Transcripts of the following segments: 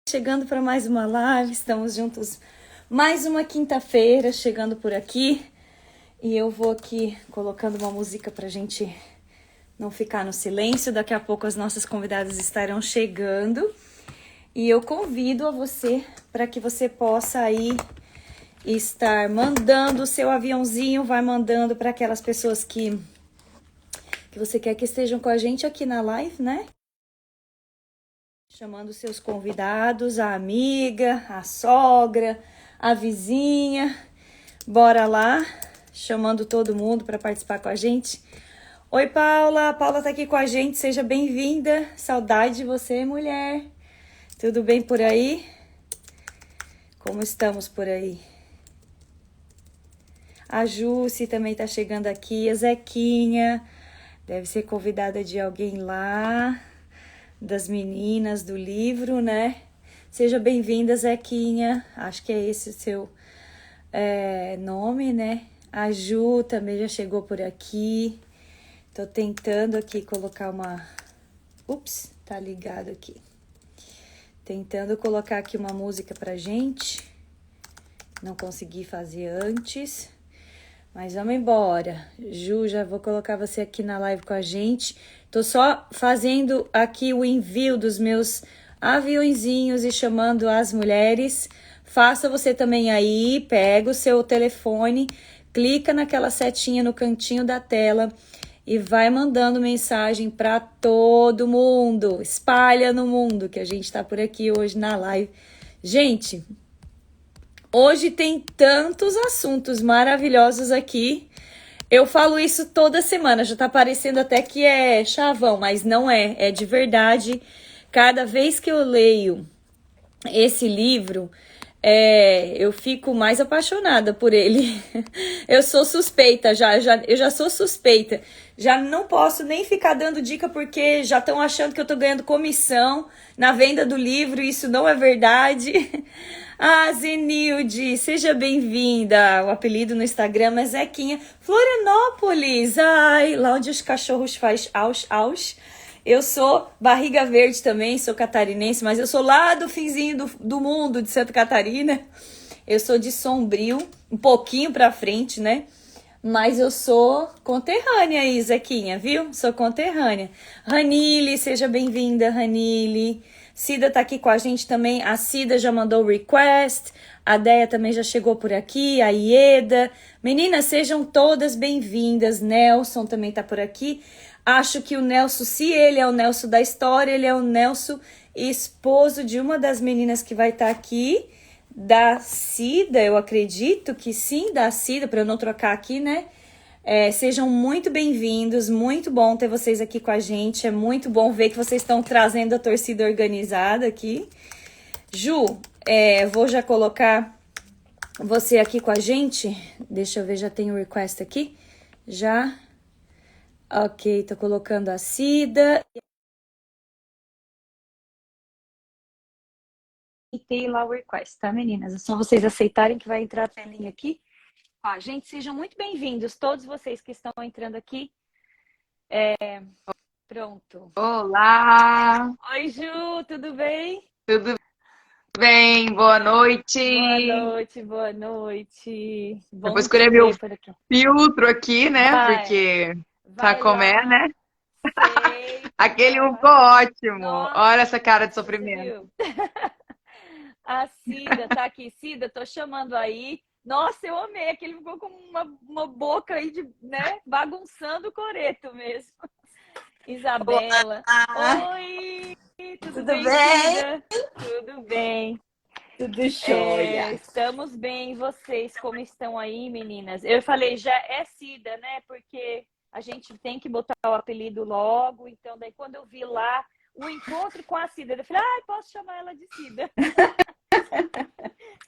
Chegando para mais uma live, estamos juntos mais uma quinta-feira, chegando por aqui. E eu vou aqui colocando uma música para a gente não ficar no silêncio. Daqui a pouco as nossas convidadas estarão chegando. E eu convido a você para que você possa aí estar mandando o seu aviãozinho, vai mandando para aquelas pessoas que você quer que estejam com a gente aqui na live, né? Chamando seus convidados, a amiga, a sogra, a vizinha. Bora lá, chamando todo mundo para participar com a gente. Oi, Paula. Paula tá aqui com a gente, seja bem-vinda. Saudade de você, mulher. Tudo bem por aí? Como estamos por aí? A Jússi também tá chegando aqui, a Zequinha. Deve ser convidada de alguém lá, das meninas do livro, né? Seja bem-vinda, Zequinha. Acho que é esse o seu nome, né? A Ju também já chegou por aqui. Tô tentando aqui colocar uma... Ups, tá ligado aqui. Tentando colocar aqui uma música pra gente. Não consegui fazer antes. Mas vamos embora. Ju, já vou colocar você aqui na live com a gente. Tô só fazendo aqui o envio dos meus aviõezinhos e chamando as mulheres. Faça você também aí, pega o seu telefone, clica naquela setinha no cantinho da tela e vai mandando mensagem para todo mundo. Espalha no mundo que a gente tá por aqui hoje na live. Gente, hoje tem tantos assuntos maravilhosos aqui. Eu falo isso toda semana, já tá parecendo até que é chavão, mas não é, é de verdade. Cada vez que eu leio esse livro, eu fico mais apaixonada por ele. Eu sou suspeita, eu já sou suspeita. Já não posso nem ficar dando dica porque já estão achando que eu tô ganhando comissão na venda do livro, e isso não é verdade. Ah, Zenilde, seja bem-vinda. O apelido no Instagram é Zequinha. Florianópolis, ai, lá onde os cachorros faz aus, aus. Eu sou barriga verde também, sou catarinense, mas eu sou lá do finzinho do mundo, de Santa Catarina. Eu sou de Sombrio, um pouquinho pra frente, né? Mas eu sou conterrânea aí, Zequinha, viu? Sou conterrânea. Ranile, seja bem-vinda, Ranile. Cida tá aqui com a gente também. A Cida já mandou o request. A Deia também já chegou por aqui. A Ieda. Meninas, sejam todas bem-vindas. Nelson também tá por aqui. Acho que o Nelson, se ele é o Nelson da história, ele é o Nelson, esposo de uma das meninas que vai estar aqui. Da Cida, eu acredito que sim, da Cida, para eu não trocar aqui, né? Sejam muito bem-vindos, muito bom ter vocês aqui com a gente, é muito bom ver que vocês estão trazendo a torcida organizada aqui. Ju, vou já colocar você aqui com a gente, deixa eu ver, já tem o request aqui, já, ok, tô colocando a Cida. E tem lá o request, tá, meninas? É só vocês aceitarem que vai entrar a telinha aqui. Ó, gente, sejam muito bem-vindos, todos vocês que estão entrando aqui. Pronto. Olá, Oi, Ju, tudo bem? tudo bem? Boa noite. Boa noite, boa noite. Eu vou Bom te escolher meu ver por aqui. filtro aqui, né? Vai, Porque tá vai como é, lá. né? Sei que Aquele um ficou vai. ótimo. Nossa, Olha essa cara de você sofrimento. viu? A Cida tá aqui. Cida, tô chamando aí. Nossa, eu amei, que ele ficou com uma boca aí de, né, bagunçando o coreto mesmo. Isabela. Olá, Oi, tudo tudo bem, bem? Cida? Tudo bem. Tudo jóia. Estamos bem. E vocês, como estão aí, meninas? Eu falei, já é Cida, né? Porque a gente tem que botar o apelido logo. Então, daí quando eu vi lá o encontro com a Cida, eu falei, posso chamar ela de Cida.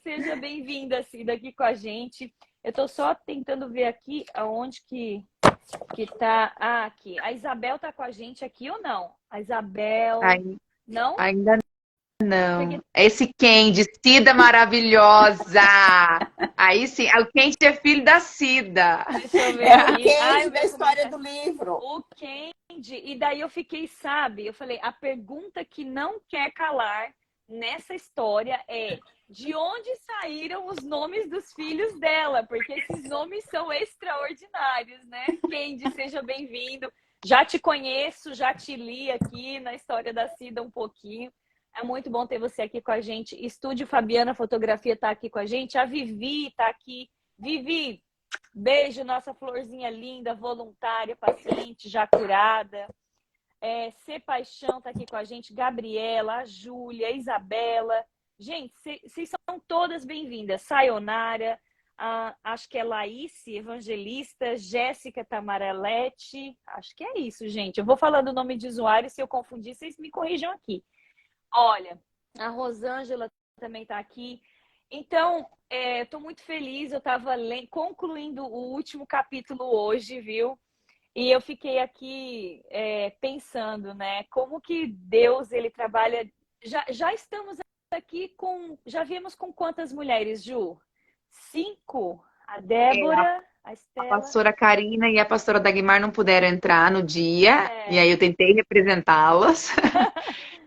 Seja bem-vinda, Cida, aqui com a gente. Eu tô só tentando ver aqui aonde que tá. Ah, aqui. A Isabel tá com a gente aqui ou não? A Isabel, Ai- não? Ainda não. Porque Esse Candy, Cida maravilhosa. Aí sim, o Candy é filho da Cida. deixa eu ver É o aqui. Candy O da meu história comentário. do livro. O Candy. E daí eu fiquei, sabe? Eu falei, a pergunta que não quer calar nessa história é de onde saíram os nomes dos filhos dela, porque esses nomes são extraordinários, né? Kendi, seja bem-vindo. Já te conheço, já te li aqui na história da Cida um pouquinho. É muito bom ter você aqui com a gente. Estúdio Fabiana Fotografia está aqui com a gente. A Vivi está aqui. Vivi, beijo, nossa florzinha linda, voluntária, paciente, já curada. C Paixão está aqui com a gente. Gabriela, a Júlia, a Isabela. Gente, vocês são todas bem-vindas. Sayonara, acho que é Laís, Evangelista, Jéssica Tamarelete. Acho que é isso, gente. Eu vou falando o nome de usuário, se eu confundir, vocês me corrijam aqui. Olha, a Rosângela também está aqui. Então, estou muito feliz. Eu estava concluindo o último capítulo hoje, viu? E eu fiquei aqui pensando, né? Como que Deus, ele trabalha... Já estamos aqui com... Já viemos com quantas mulheres, Ju? 5? A Débora, a A Estela... pastora Karina e a pastora Dagmar não puderam entrar no dia, e aí eu tentei representá-las,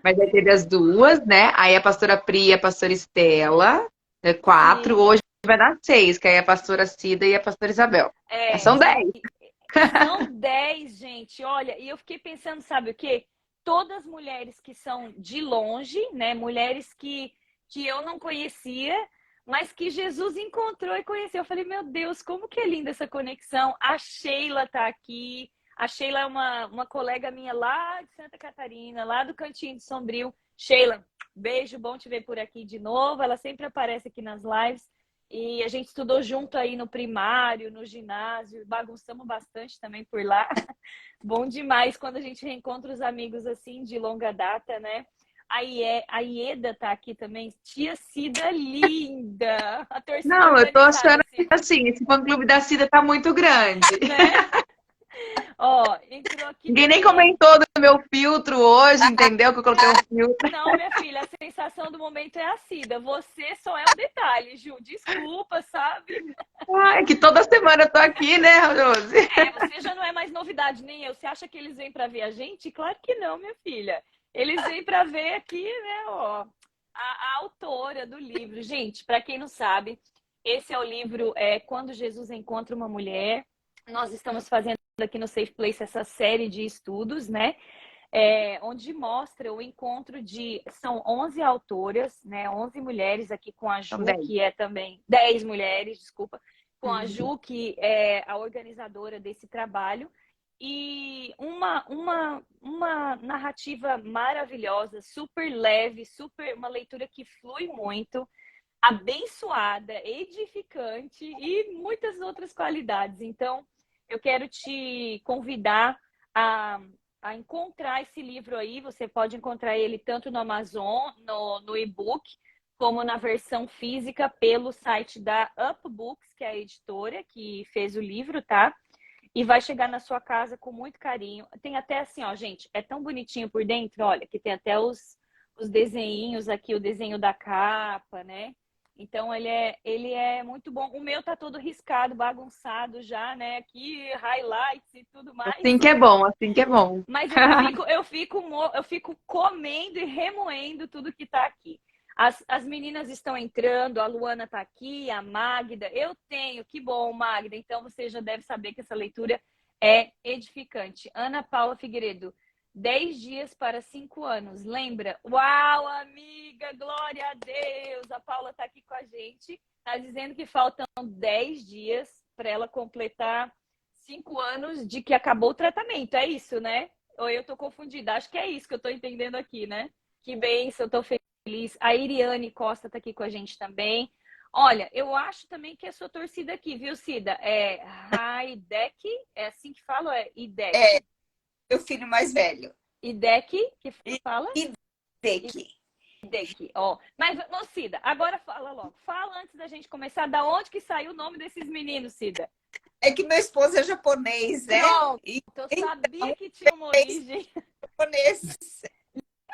mas aí teve as duas, né? Aí a pastora Pri e a pastora Estela, 4, Sim. hoje vai dar 6, que aí a pastora Cida e a pastora Isabel. São 10. São 10, gente. Olha, e eu fiquei pensando, sabe o quê? Todas mulheres que são de longe, né? Mulheres que eu não conhecia, mas que Jesus encontrou e conheceu. Eu falei, meu Deus, como que é linda essa conexão. A Sheila tá aqui. A Sheila é uma colega minha lá de Santa Catarina, lá do Cantinho de Sombrio. Sheila, beijo, bom te ver por aqui de novo. Ela sempre aparece aqui nas lives. E a gente estudou junto aí no primário, no ginásio, bagunçamos bastante também por lá. Bom demais quando a gente reencontra os amigos assim de longa data, né? A Ieda tá aqui também. Tia Cida linda! A torcida Não, eu tô achando organizada, que Cida. assim, esse fã-clube da Cida tá muito grande. Né? Ó, entrou aqui Ninguém nem também. comentou do meu filtro hoje, entendeu? Que eu coloquei um filtro. Não, minha filha, a sensação do momento é a Cida. Você só é um detalhe, Ju. Desculpa, sabe? Ai, que toda semana eu tô aqui, né, Rose? Você já não é mais novidade, nem eu. Você acha que eles vêm para ver a gente? Claro que não, minha filha. Eles vêm para ver aqui, né, ó, a autora do livro. Gente, para quem não sabe, esse é o livro Quando Jesus Encontra uma Mulher. Nós estamos fazendo aqui no Safe Place essa série de estudos, né? Onde mostra o encontro de... São 11 autoras, né? 11 mulheres aqui com a Ju, que é também... 10 mulheres, desculpa. Com a Ju, que é a organizadora desse trabalho. E uma narrativa maravilhosa, super leve, uma leitura que flui muito, abençoada, edificante e muitas outras qualidades. Então, eu quero te convidar a encontrar esse livro aí. Você pode encontrar ele tanto no Amazon, no e-book, como na versão física pelo site da Upbooks, que é a editora que fez o livro, tá? E vai chegar na sua casa com muito carinho. Tem até assim, ó, gente, é tão bonitinho por dentro, olha, que tem até os desenhinhos aqui, o desenho da capa, né? Então, ele é muito bom. O meu tá todo riscado, bagunçado já, né? Aqui, highlights e tudo mais. Assim que é bom, assim que é bom. Mas eu fico comendo e remoendo tudo que tá aqui. As meninas estão entrando, a Luana tá aqui, a Magda. Eu tenho, que bom, Magda. Então, você já deve saber que essa leitura é edificante. Ana Paula Figueiredo. 10 dias para 5 anos, lembra? Uau, amiga, glória a Deus! A Paula está aqui com a gente, está dizendo que faltam 10 dias para ela completar 5 anos de que acabou o tratamento, é isso, né? Ou eu estou confundida? Acho que é isso que eu estou entendendo aqui, né? Que bênção, estou feliz. A Iriane Costa está aqui com a gente também. Olha, eu acho também que é a sua torcida aqui, viu, Cida? É Raidec, é assim que fala? É Idec? Meu filho mais velho. Idec, que fala? Idec. Idec, ó. Mas, ô, Cida, agora fala logo. Fala antes da gente começar, da onde que saiu o nome desses meninos, Cida? É que meu esposo é japonês, né? Pronto, eu sabia que tinha uma origem. Japonês.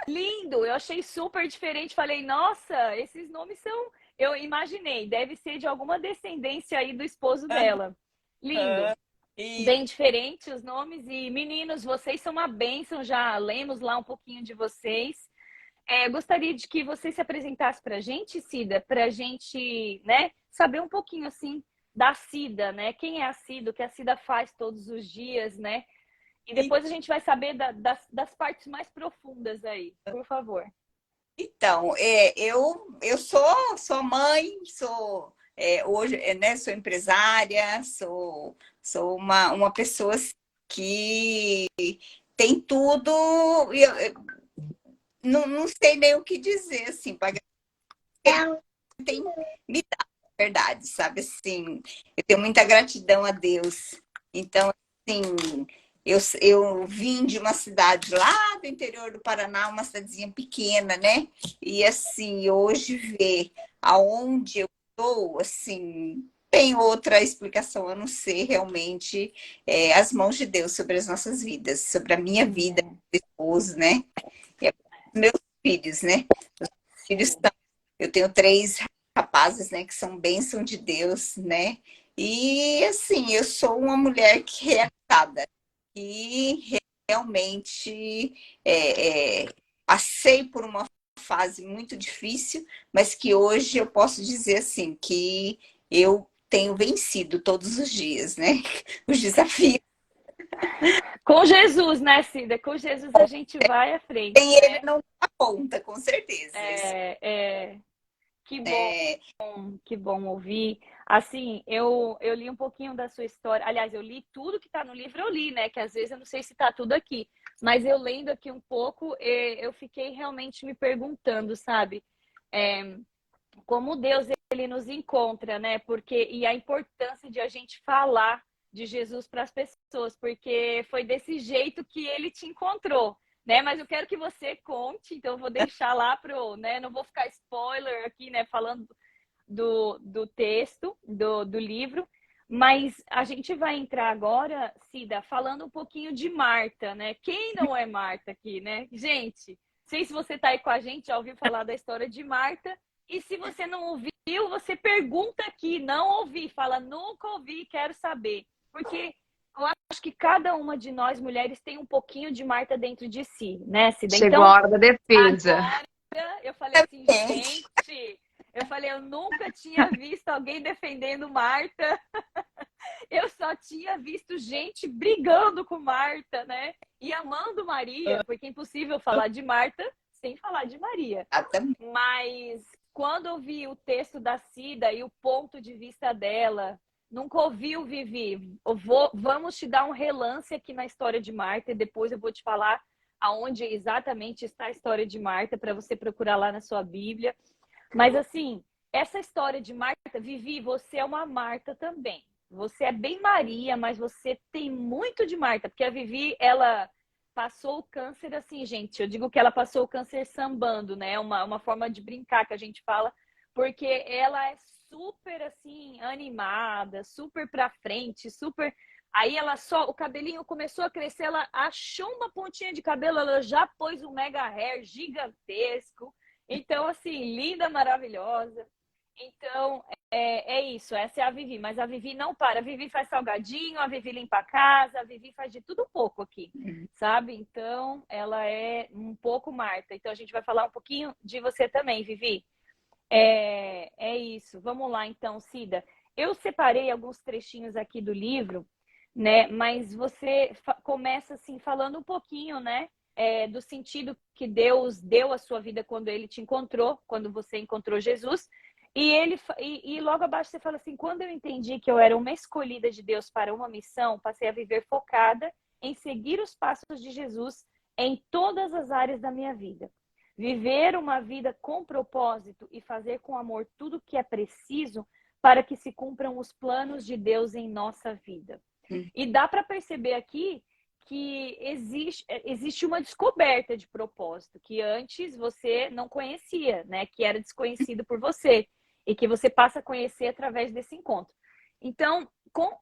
Lindo, eu achei super diferente. Falei, nossa, esses nomes são... Eu imaginei, deve ser de alguma descendência aí do esposo dela. Lindo. Bem diferente os nomes. E meninos, vocês são uma bênção, já lemos lá um pouquinho de vocês. Gostaria de que você se apresentasse para a gente, Cida, para a gente, né, saber um pouquinho assim da Cida, né? Quem é a Cida, o que a Cida faz todos os dias, né? E depois a gente vai saber das partes mais profundas aí, por favor. Então, eu sou mãe, hoje, né, sou empresária, sou uma pessoa assim, que tem tudo, e eu não sei nem o que dizer, assim, para tem me dado, na verdade, sabe, assim, eu tenho muita gratidão a Deus. Então, assim, eu vim de uma cidade lá do interior do Paraná, uma cidadezinha pequena, né? E assim, hoje ver aonde eu estou, assim, tem outra explicação a não ser realmente as mãos de Deus sobre as nossas vidas, sobre a minha vida, esposo, né? E meus filhos, né? Filhos são, eu tenho 3 rapazes, né, que são bênção de Deus, né? E assim, eu sou uma mulher que é casada e realmente passei por uma fase muito difícil, mas que hoje eu posso dizer assim que eu tenho vencido todos os dias, né? Os desafios. Com Jesus, né, Cida? Com Jesus a gente vai à frente, Sem ele né? não dá conta, com certeza. Isso Que bom, é que bom ouvir. Assim, eu li um pouquinho da sua história. Aliás, eu li tudo que está no livro, eu li, né? Que às vezes eu não sei se está tudo aqui. Mas eu lendo aqui um pouco, eu fiquei realmente me perguntando, sabe? É, como Deus ele nos encontra, né? Porque e a importância de a gente falar de Jesus para as pessoas, porque foi desse jeito que ele te encontrou, né? Mas eu quero que você conte, então eu vou deixar lá pro, né? Não vou ficar spoiler aqui, né? Falando do texto, do livro. Mas a gente vai entrar agora, Cida, falando um pouquinho de Marta, né? Quem não é Marta aqui, né? Gente, não sei se você está aí com a gente, já ouviu falar da história de Marta. E se você não ouviu, você pergunta aqui, não ouvi, fala, nunca ouvi, quero saber. Porque eu acho que cada uma de nós, mulheres, tem um pouquinho de Marta dentro de si, né, Cida? Chegou Então, a hora da defesa. agora eu falei assim, gente, eu falei, eu nunca tinha visto alguém defendendo Marta. Eu só tinha visto gente brigando com Marta, né? E amando Maria, porque é impossível falar de Marta sem falar de Maria. Mas quando eu vi o texto da Cida e o ponto de vista dela, nunca ouviu, Vivi. Vamos te dar um relance aqui na história de Marta e depois eu vou te falar aonde exatamente está a história de Marta para você procurar lá na sua Bíblia. Mas assim, essa história de Marta, Vivi, você é uma Marta também. Você é bem Maria, mas você tem muito de Marta, porque a Vivi, ela passou o câncer assim, gente. Eu digo que ela passou o câncer sambando, né? Uma forma de brincar que a gente fala, porque ela é super assim, animada, super pra frente, super. Aí ela só, o cabelinho começou a crescer, ela achou uma pontinha de cabelo, ela já pôs um mega hair gigantesco. Então, assim, linda, maravilhosa. Então, é isso, essa é a Vivi. Mas a Vivi não para. A Vivi faz salgadinho, a Vivi limpa a casa, a Vivi faz de tudo um pouco aqui, sabe? Então, ela é um pouco Marta. Então, a gente vai falar um pouquinho de você também, Vivi. É isso. Vamos lá, então, Cida. Eu separei alguns trechinhos aqui do livro, né? Mas você começa, assim, falando um pouquinho, né? Do sentido que Deus deu à sua vida quando ele te encontrou, quando você encontrou Jesus. E logo abaixo você fala assim: quando eu entendi que eu era uma escolhida de Deus para uma missão, passei a viver focada em seguir os passos de Jesus em todas as áreas da minha vida. Viver uma vida com propósito e fazer com amor tudo o que é preciso para que se cumpram os planos de Deus em nossa vida. E dá para perceber aqui que existe uma descoberta de propósito que antes você não conhecia, né? Que era desconhecido por você e que você passa a conhecer através desse encontro. Então,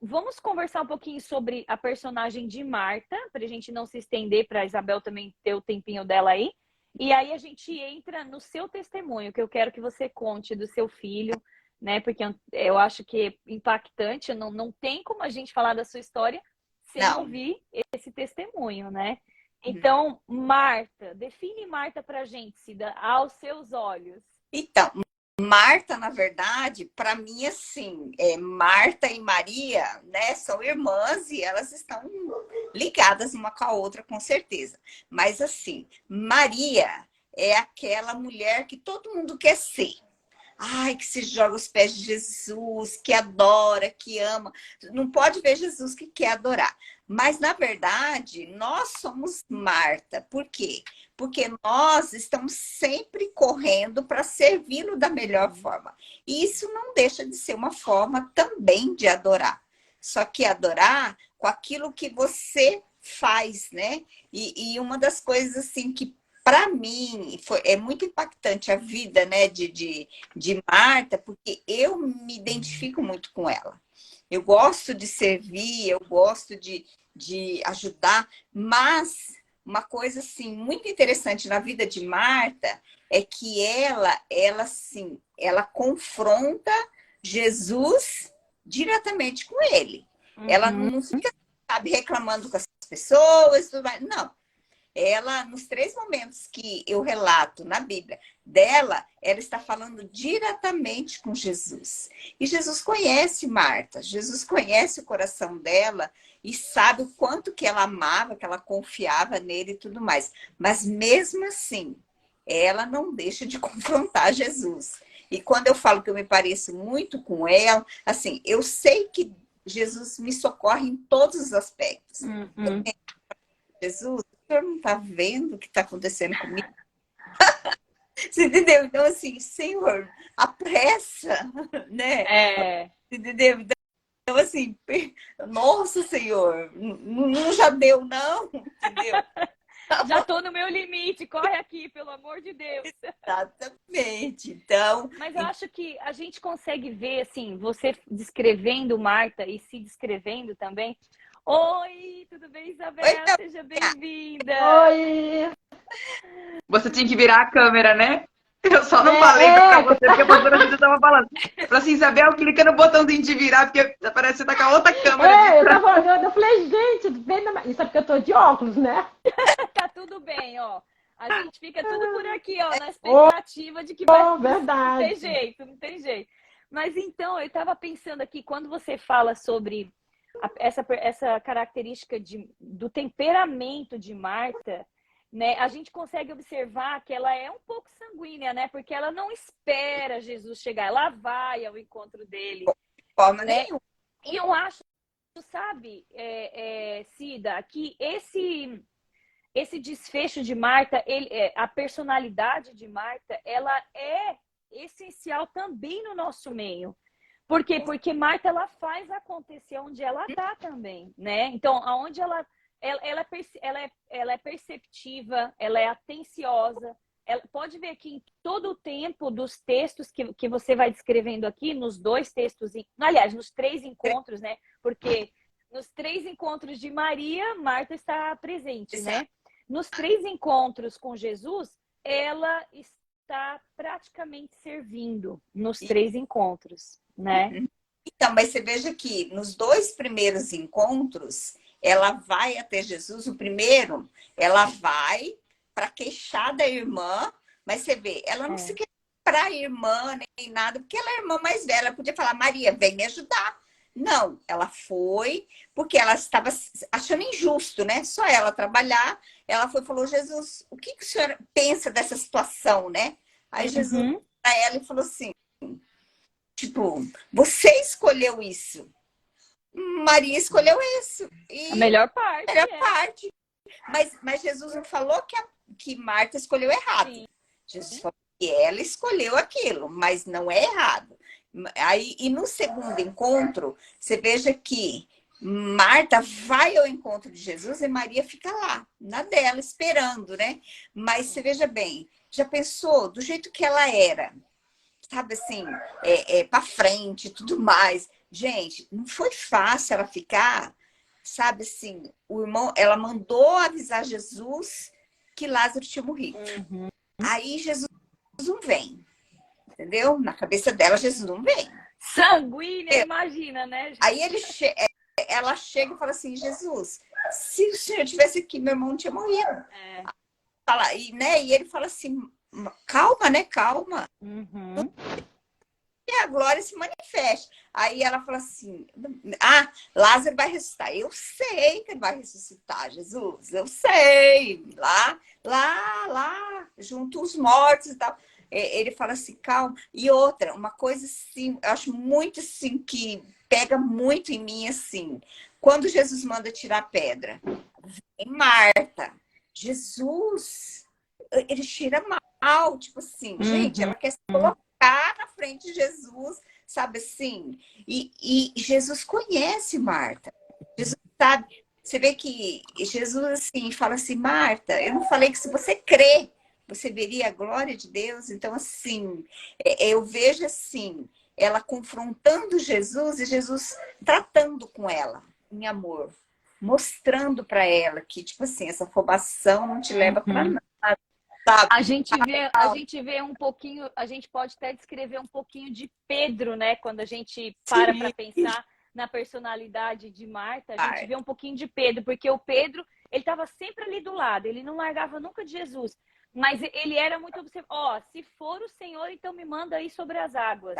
vamos conversar um pouquinho sobre a personagem de Marta, para a gente não se estender, para a Isabel também ter o tempinho dela aí. E aí a gente entra no seu testemunho, que eu quero que você conte do seu filho, né? Porque eu acho que é impactante, não tem como a gente falar da sua história sem ouvir esse testemunho, né? Então, Marta, define Marta pra gente, Cida, aos seus olhos. Então, Marta, na verdade, para mim, assim, Marta e Maria, né, são irmãs e elas estão ligadas uma com a outra, com certeza. Mas, assim, Maria é aquela mulher que todo mundo quer ser. Ai, que se joga aos pés de Jesus, que adora, que ama. Não pode ver Jesus que quer adorar. Mas, na verdade, nós somos Marta. Por quê? Porque nós estamos sempre correndo para servi-lo da melhor forma. E isso não deixa de ser uma forma também de adorar. Só que adorar com aquilo que você faz, né? E uma das coisas assim que para mim é muito impactante a vida, né, de Marta, porque eu me identifico muito com ela. Eu gosto de servir, eu gosto de ajudar, mas uma coisa assim muito interessante na vida de Marta é que ela confronta Jesus diretamente com ele. Ela não fica, sabe, reclamando com as pessoas, tudo mais. Não. Ela, nos 3 momentos que eu relato na Bíblia dela, ela está falando diretamente com Jesus. E Jesus conhece Marta, Jesus conhece o coração dela e sabe o quanto que ela amava, que ela confiava nele e tudo mais. Mas mesmo assim, ela não deixa de confrontar Jesus. E quando eu falo que eu me pareço muito com ela, assim, eu sei que Jesus me socorre em todos os aspectos. Jesus, o senhor não está vendo o que está acontecendo comigo? Você entendeu? Então, assim, Senhor, apressa, né? Entendeu? Então, assim, nossa, Senhor, não já deu, não? Entendeu? Já estou no meu limite, corre aqui, pelo amor de Deus. Exatamente. Então. Mas eu acho que a gente consegue ver, assim, você descrevendo Marta e se descrevendo também. Oi, tudo bem, Isabel? Oi, seja bem-vinda. Oi! Você tinha que virar a câmera, né? Eu só não falei pra você, porque a pastora Cida estava falando. Falei assim, Isabel, clica no botãozinho de virar, porque parece que você tá com a outra câmera. Eu falei, gente, isso é porque eu tô de óculos, né? Tá tudo bem, ó. A gente fica tudo por aqui, ó, na expectativa de que vai... Verdade. Não tem jeito, não tem jeito. Mas então, eu tava pensando aqui, quando você fala sobre essa característica do temperamento de Marta, né, a gente consegue observar que ela é um pouco sanguínea, né? Porque ela não espera Jesus chegar, ela vai ao encontro dele. Forma né? nenhuma. E eu acho, sabe, Cida, que esse desfecho de Marta, a personalidade de Marta, ela é essencial também no nosso meio. Por quê? Porque Marta, ela faz acontecer onde ela está também, né? Então, aonde ela é perceptiva, ela é atenciosa. Ela pode ver que em todo o tempo dos textos que você vai descrevendo aqui, nos 2 textos, aliás, nos 3 encontros, né? Porque nos 3 encontros de Maria, Marta está presente, né? Nos 3 encontros com Jesus, ela está praticamente servindo nos 3 encontros, né? Então, mas você veja que nos 2 primeiros encontros, ela vai até Jesus. O primeiro, ela vai para queixar da irmã, mas você vê, ela não se quer para a irmã nem nada, porque ela é a irmã mais velha, ela podia falar, Maria, vem me ajudar. Não, ela foi porque ela estava achando injusto, né? Só ela trabalhar. Ela foi e falou, Jesus, o que o senhor pensa dessa situação, né? Aí Jesus para ela e falou assim, tipo, você escolheu isso. Maria escolheu isso. E a melhor parte. A melhor parte. Mas Jesus não falou que Marta escolheu errado. Sim. Jesus falou que ela escolheu aquilo, mas não é errado. Aí, e no segundo encontro, você veja que Marta vai ao encontro de Jesus e Maria fica lá, na dela, esperando, né? Mas você veja bem, já pensou do jeito que ela era, sabe assim, para frente e tudo mais. Gente, não foi fácil ela ficar, sabe assim, ela mandou avisar Jesus que Lázaro tinha morrido. Aí Jesus não vem. Entendeu? Na cabeça dela, Jesus não vem. Sanguínea, imagina, né? Aí ela chega e fala assim, Jesus, se o Senhor tivesse aqui, meu irmão não tinha morrido. Fala, e ele fala assim, calma, né? Calma. E a glória se manifeste. Aí ela fala assim, Lázaro vai ressuscitar. Eu sei que ele vai ressuscitar, Jesus. Eu sei. Lá, junto os mortos e tal. Ele fala assim, calma. E outra, uma coisa assim, eu acho muito assim, que pega muito em mim, assim. Quando Jesus manda tirar a pedra, vem Marta. Jesus, ele tira mal. Tipo assim, gente, ela quer se colocar na frente de Jesus, sabe assim? E Jesus conhece Marta. Jesus sabe. Você vê que Jesus assim fala assim, Marta, eu não falei que se você crê, você veria a glória de Deus. Então, assim, eu vejo assim, ela confrontando Jesus e Jesus tratando com ela em amor, mostrando para ela que, tipo assim, essa afobação não te leva para nada. Sabe? A gente vê um pouquinho, a gente pode até descrever um pouquinho de Pedro, né? Quando a gente para pensar na personalidade de Marta, a gente vê um pouquinho de Pedro, porque o Pedro, ele estava sempre ali do lado, ele não largava nunca de Jesus, mas ele era muito observador. Se for o Senhor, então me manda aí sobre as águas,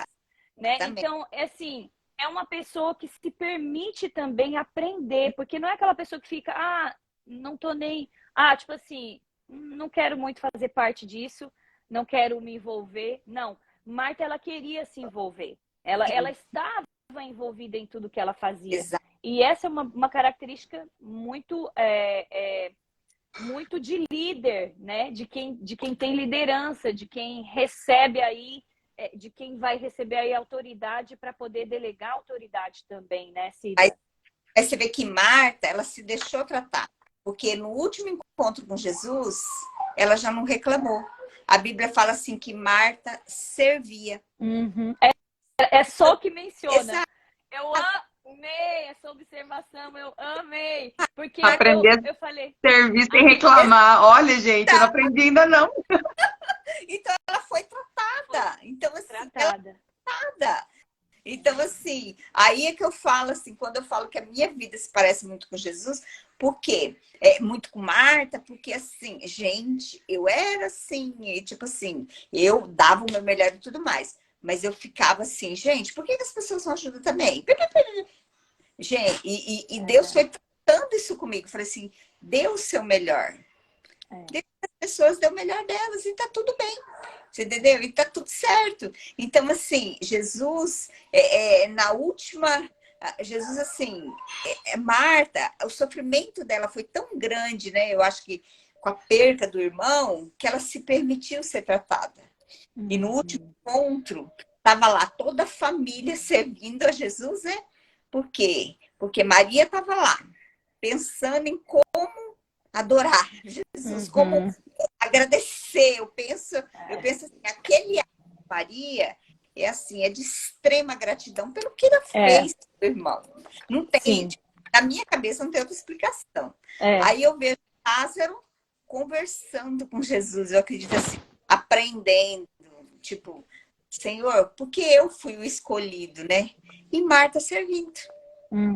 né? Então, assim, é uma pessoa que se permite também aprender, porque não é aquela pessoa que fica, não tô nem, tipo assim, não quero muito fazer parte disso, não quero me envolver. Não, Marta, ela queria se envolver. Ela estava envolvida em tudo que ela fazia. Exato. E essa é uma característica muito, muito de líder, né? De quem tem liderança, de quem recebe aí, de quem vai receber aí autoridade para poder delegar autoridade também, né, Cida? Aí você vê que Marta, ela se deixou tratar. Porque no último encontro com Jesus, ela já não reclamou. A Bíblia fala assim que Marta servia. É só que menciona. Exato. Eu amei essa observação, eu amei. Porque aprender eu falei... servir sem reclamar. Olha, gente, eu não aprendi ainda não. Então, ela foi tratada. Então, assim, tratada. Então, assim, aí é que eu falo, assim, quando eu falo que a minha vida se parece muito com Jesus, por quê? Muito com Marta, porque, assim, gente, eu era assim, tipo assim, eu dava o meu melhor e tudo mais, mas eu ficava assim, gente, por que as pessoas não ajudam também? Gente, e Deus foi tratando isso comigo, eu falei assim, dê o seu melhor. Deixa as pessoas dê o melhor delas e tá tudo bem. Você entendeu? E tá tudo certo. Então, assim, Jesus, na última... Jesus, assim, Marta, o sofrimento dela foi tão grande, né? Eu acho que com a perca do irmão, que ela se permitiu ser tratada. E no último encontro, estava lá toda a família servindo a Jesus, né? Por quê? Porque Maria estava lá, pensando em como adorar Jesus, como agradecer. Eu penso assim, aquele ato de Maria é assim, é de extrema gratidão pelo que ela fez, meu irmão. Não tem, na minha cabeça não tem outra explicação. Aí eu vejo Lázaro conversando com Jesus, eu acredito assim, aprendendo, tipo, Senhor, porque eu fui o escolhido, né? E Marta servindo.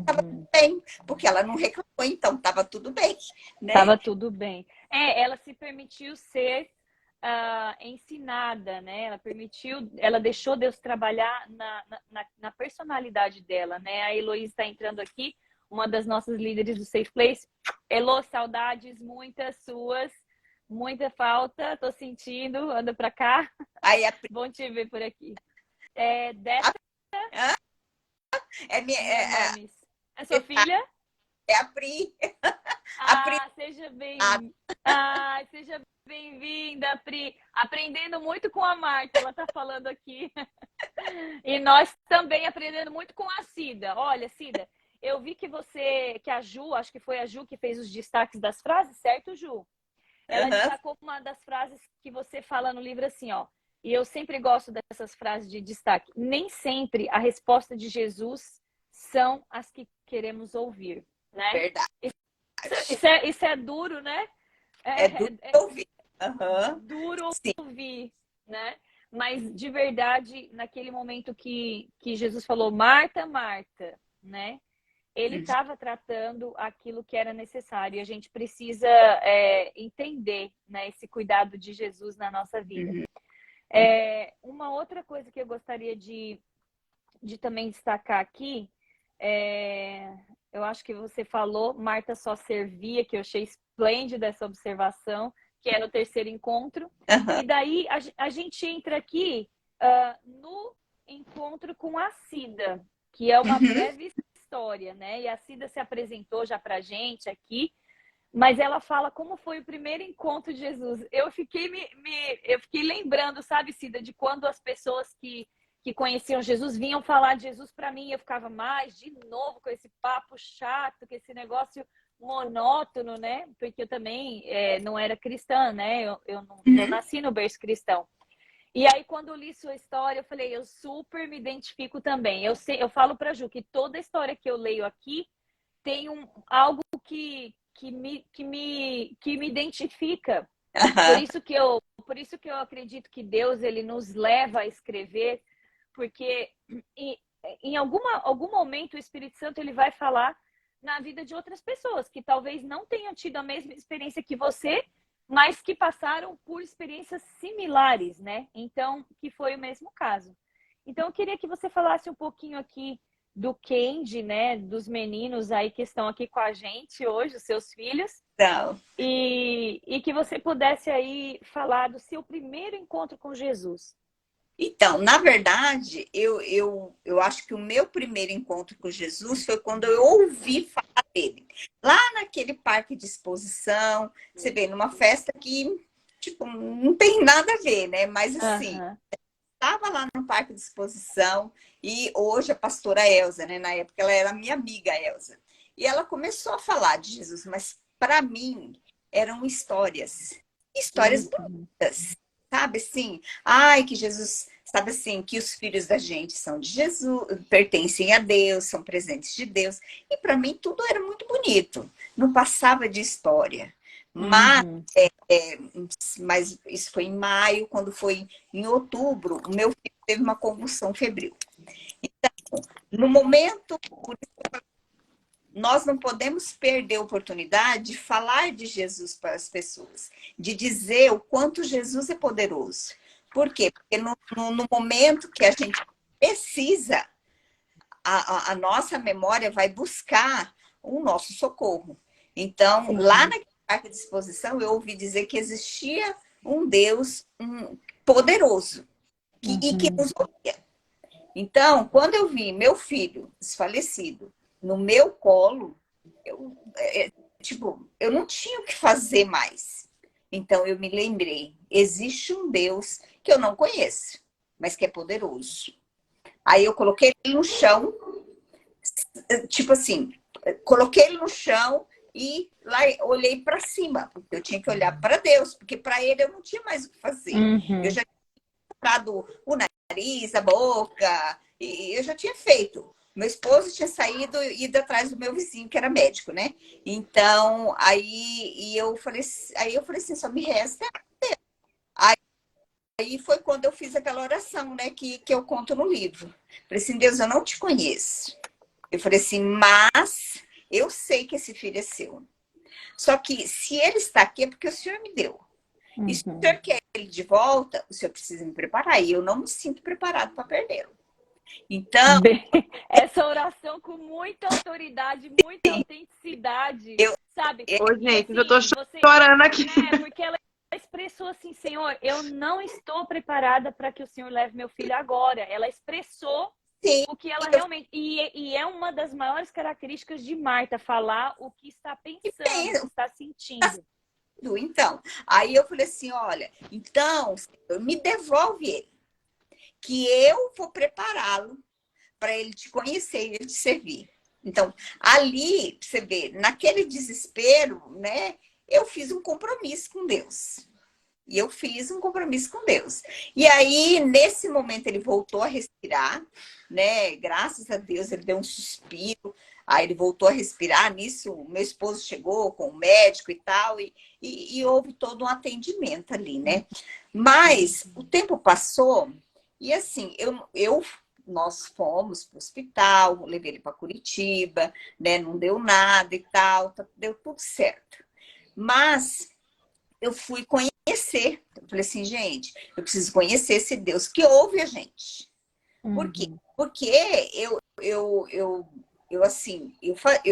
Tava tudo bem, porque ela não reclamou, então tava tudo bem, né? Tava tudo bem. Ela se permitiu ser ensinada, né? Ela deixou Deus trabalhar na personalidade dela, né? A Heloísa está entrando aqui, uma das nossas líderes do Safe Place. Elo, saudades muitas suas, muita falta, tô sentindo, anda pra cá. Aí Bom te ver por aqui. É sua filha? É a Pri. Seja bem-vinda, Pri. Aprendendo muito com a Marta, ela tá falando aqui. E nós também aprendendo muito com a Cida. Olha, Cida, eu vi que a Ju, acho que foi a Ju que fez os destaques das frases, certo, Ju? Ela destacou uma das frases que você fala no livro assim, ó. E eu sempre gosto dessas frases de destaque. Nem sempre a resposta de Jesus são as que queremos ouvir, né? Verdade. Isso é duro, né? Duro ouvir. Duro ouvir, né? Mas, de verdade, naquele momento que Jesus falou, Marta, Marta, né? ele estava tratando aquilo que era necessário. E a gente precisa entender, né, esse cuidado de Jesus na nossa vida. Uma outra coisa que eu gostaria de também destacar aqui, eu acho que você falou, Marta só servia, que eu achei esplêndida essa observação, que é no terceiro encontro. E daí a gente entra aqui no encontro com a Cida, que é uma breve história, né? E a Cida se apresentou já pra gente aqui, mas ela fala como foi o primeiro encontro de Jesus. Eu fiquei lembrando, sabe, Cida, de quando as pessoas que conheciam Jesus vinham falar de Jesus para mim, eu ficava mais de novo com esse papo chato, com esse negócio monótono, né? Porque eu também não era cristã, né? Eu não nasci no berço cristão. E aí, quando eu li sua história, eu falei, eu super me identifico também. Eu falo para Ju que toda história que eu leio aqui tem algo que me identifica. Por isso que eu acredito que Deus ele nos leva a escrever, porque em algum momento o Espírito Santo ele vai falar na vida de outras pessoas que talvez não tenham tido a mesma experiência que você, mas que passaram por experiências similares, né? Então, que foi o mesmo caso. Então, eu queria que você falasse um pouquinho aqui do Kendi, né? Dos meninos aí que estão aqui com a gente hoje, os seus filhos. Então, E que você pudesse aí falar do seu primeiro encontro com Jesus. Então, na verdade, eu acho que o meu primeiro encontro com Jesus foi quando eu ouvi falar dele. Lá naquele parque de exposição, você vê, numa festa que, tipo, não tem nada a ver, né? Mas assim, estava lá no parque de exposição e hoje a pastora Elza, né? Na época ela era minha amiga, Elza. E ela começou a falar de Jesus, mas para mim eram histórias bonitas. Sabe assim, ai, que Jesus, sabe assim, que os filhos da gente são de Jesus, pertencem a Deus, são presentes de Deus. E para mim tudo era muito bonito, não passava de história. Mas isso foi em maio, quando foi em outubro, o meu filho teve uma convulsão febril. Então, no momento, nós não podemos perder a oportunidade de falar de Jesus para as pessoas, de dizer o quanto Jesus é poderoso. Por quê? Porque no momento que a gente precisa, a nossa memória vai buscar o nosso socorro. Então, lá na parque de exposição, eu ouvi dizer que existia um Deus poderoso e que nos ouvia. Então, quando eu vi meu filho desfalecido no meu colo, eu não tinha o que fazer mais. Então eu me lembrei, existe um Deus que eu não conheço, mas que é poderoso. Aí eu coloquei ele no chão, tipo assim, coloquei ele no chão e lá olhei para cima, porque eu tinha que olhar para Deus, porque para ele eu não tinha mais o que fazer. Eu já tinha colocado o nariz, a boca, e eu já tinha feito. Meu esposo tinha saído e ido atrás do meu vizinho, que era médico, né? Então, aí eu falei assim, só me resta. Aí foi quando eu fiz aquela oração, né? Que eu conto no livro. Falei assim, Deus, eu não te conheço. Eu falei assim, mas eu sei que esse filho é seu. Só que se ele está aqui é porque o Senhor me deu. E se o Senhor quer ele de volta, o Senhor precisa me preparar. E eu não me sinto preparado para perdê-lo. Então, essa oração com muita autoridade, muita autenticidade, sabe? Ô, gente, assim, eu tô chorando aqui. Porque ela expressou assim, Senhor, eu não estou preparada para que o Senhor leve meu filho agora. Ela expressou o que ela realmente... E é uma das maiores características de Marta, falar o que está pensando, o que está sentindo. Então, aí eu falei assim, olha, então, me devolve ele, que eu vou prepará-lo para ele te conhecer e ele te servir. Então, ali, você vê, naquele desespero, né, eu fiz um compromisso com Deus. E eu fiz um compromisso com Deus. E aí, nesse momento, ele voltou a respirar, né? Graças a Deus, ele deu um suspiro. Aí ele voltou a respirar. Nisso, meu esposo chegou com o médico e tal. E houve todo um atendimento ali, né? Mas o tempo passou. E assim, eu nós fomos para o hospital, levei ele para Curitiba, né? Não deu nada e tal, deu tudo certo. Mas eu fui conhecer. Eu falei assim, gente, eu preciso conhecer esse Deus que ouve a gente. Por quê? Porque eu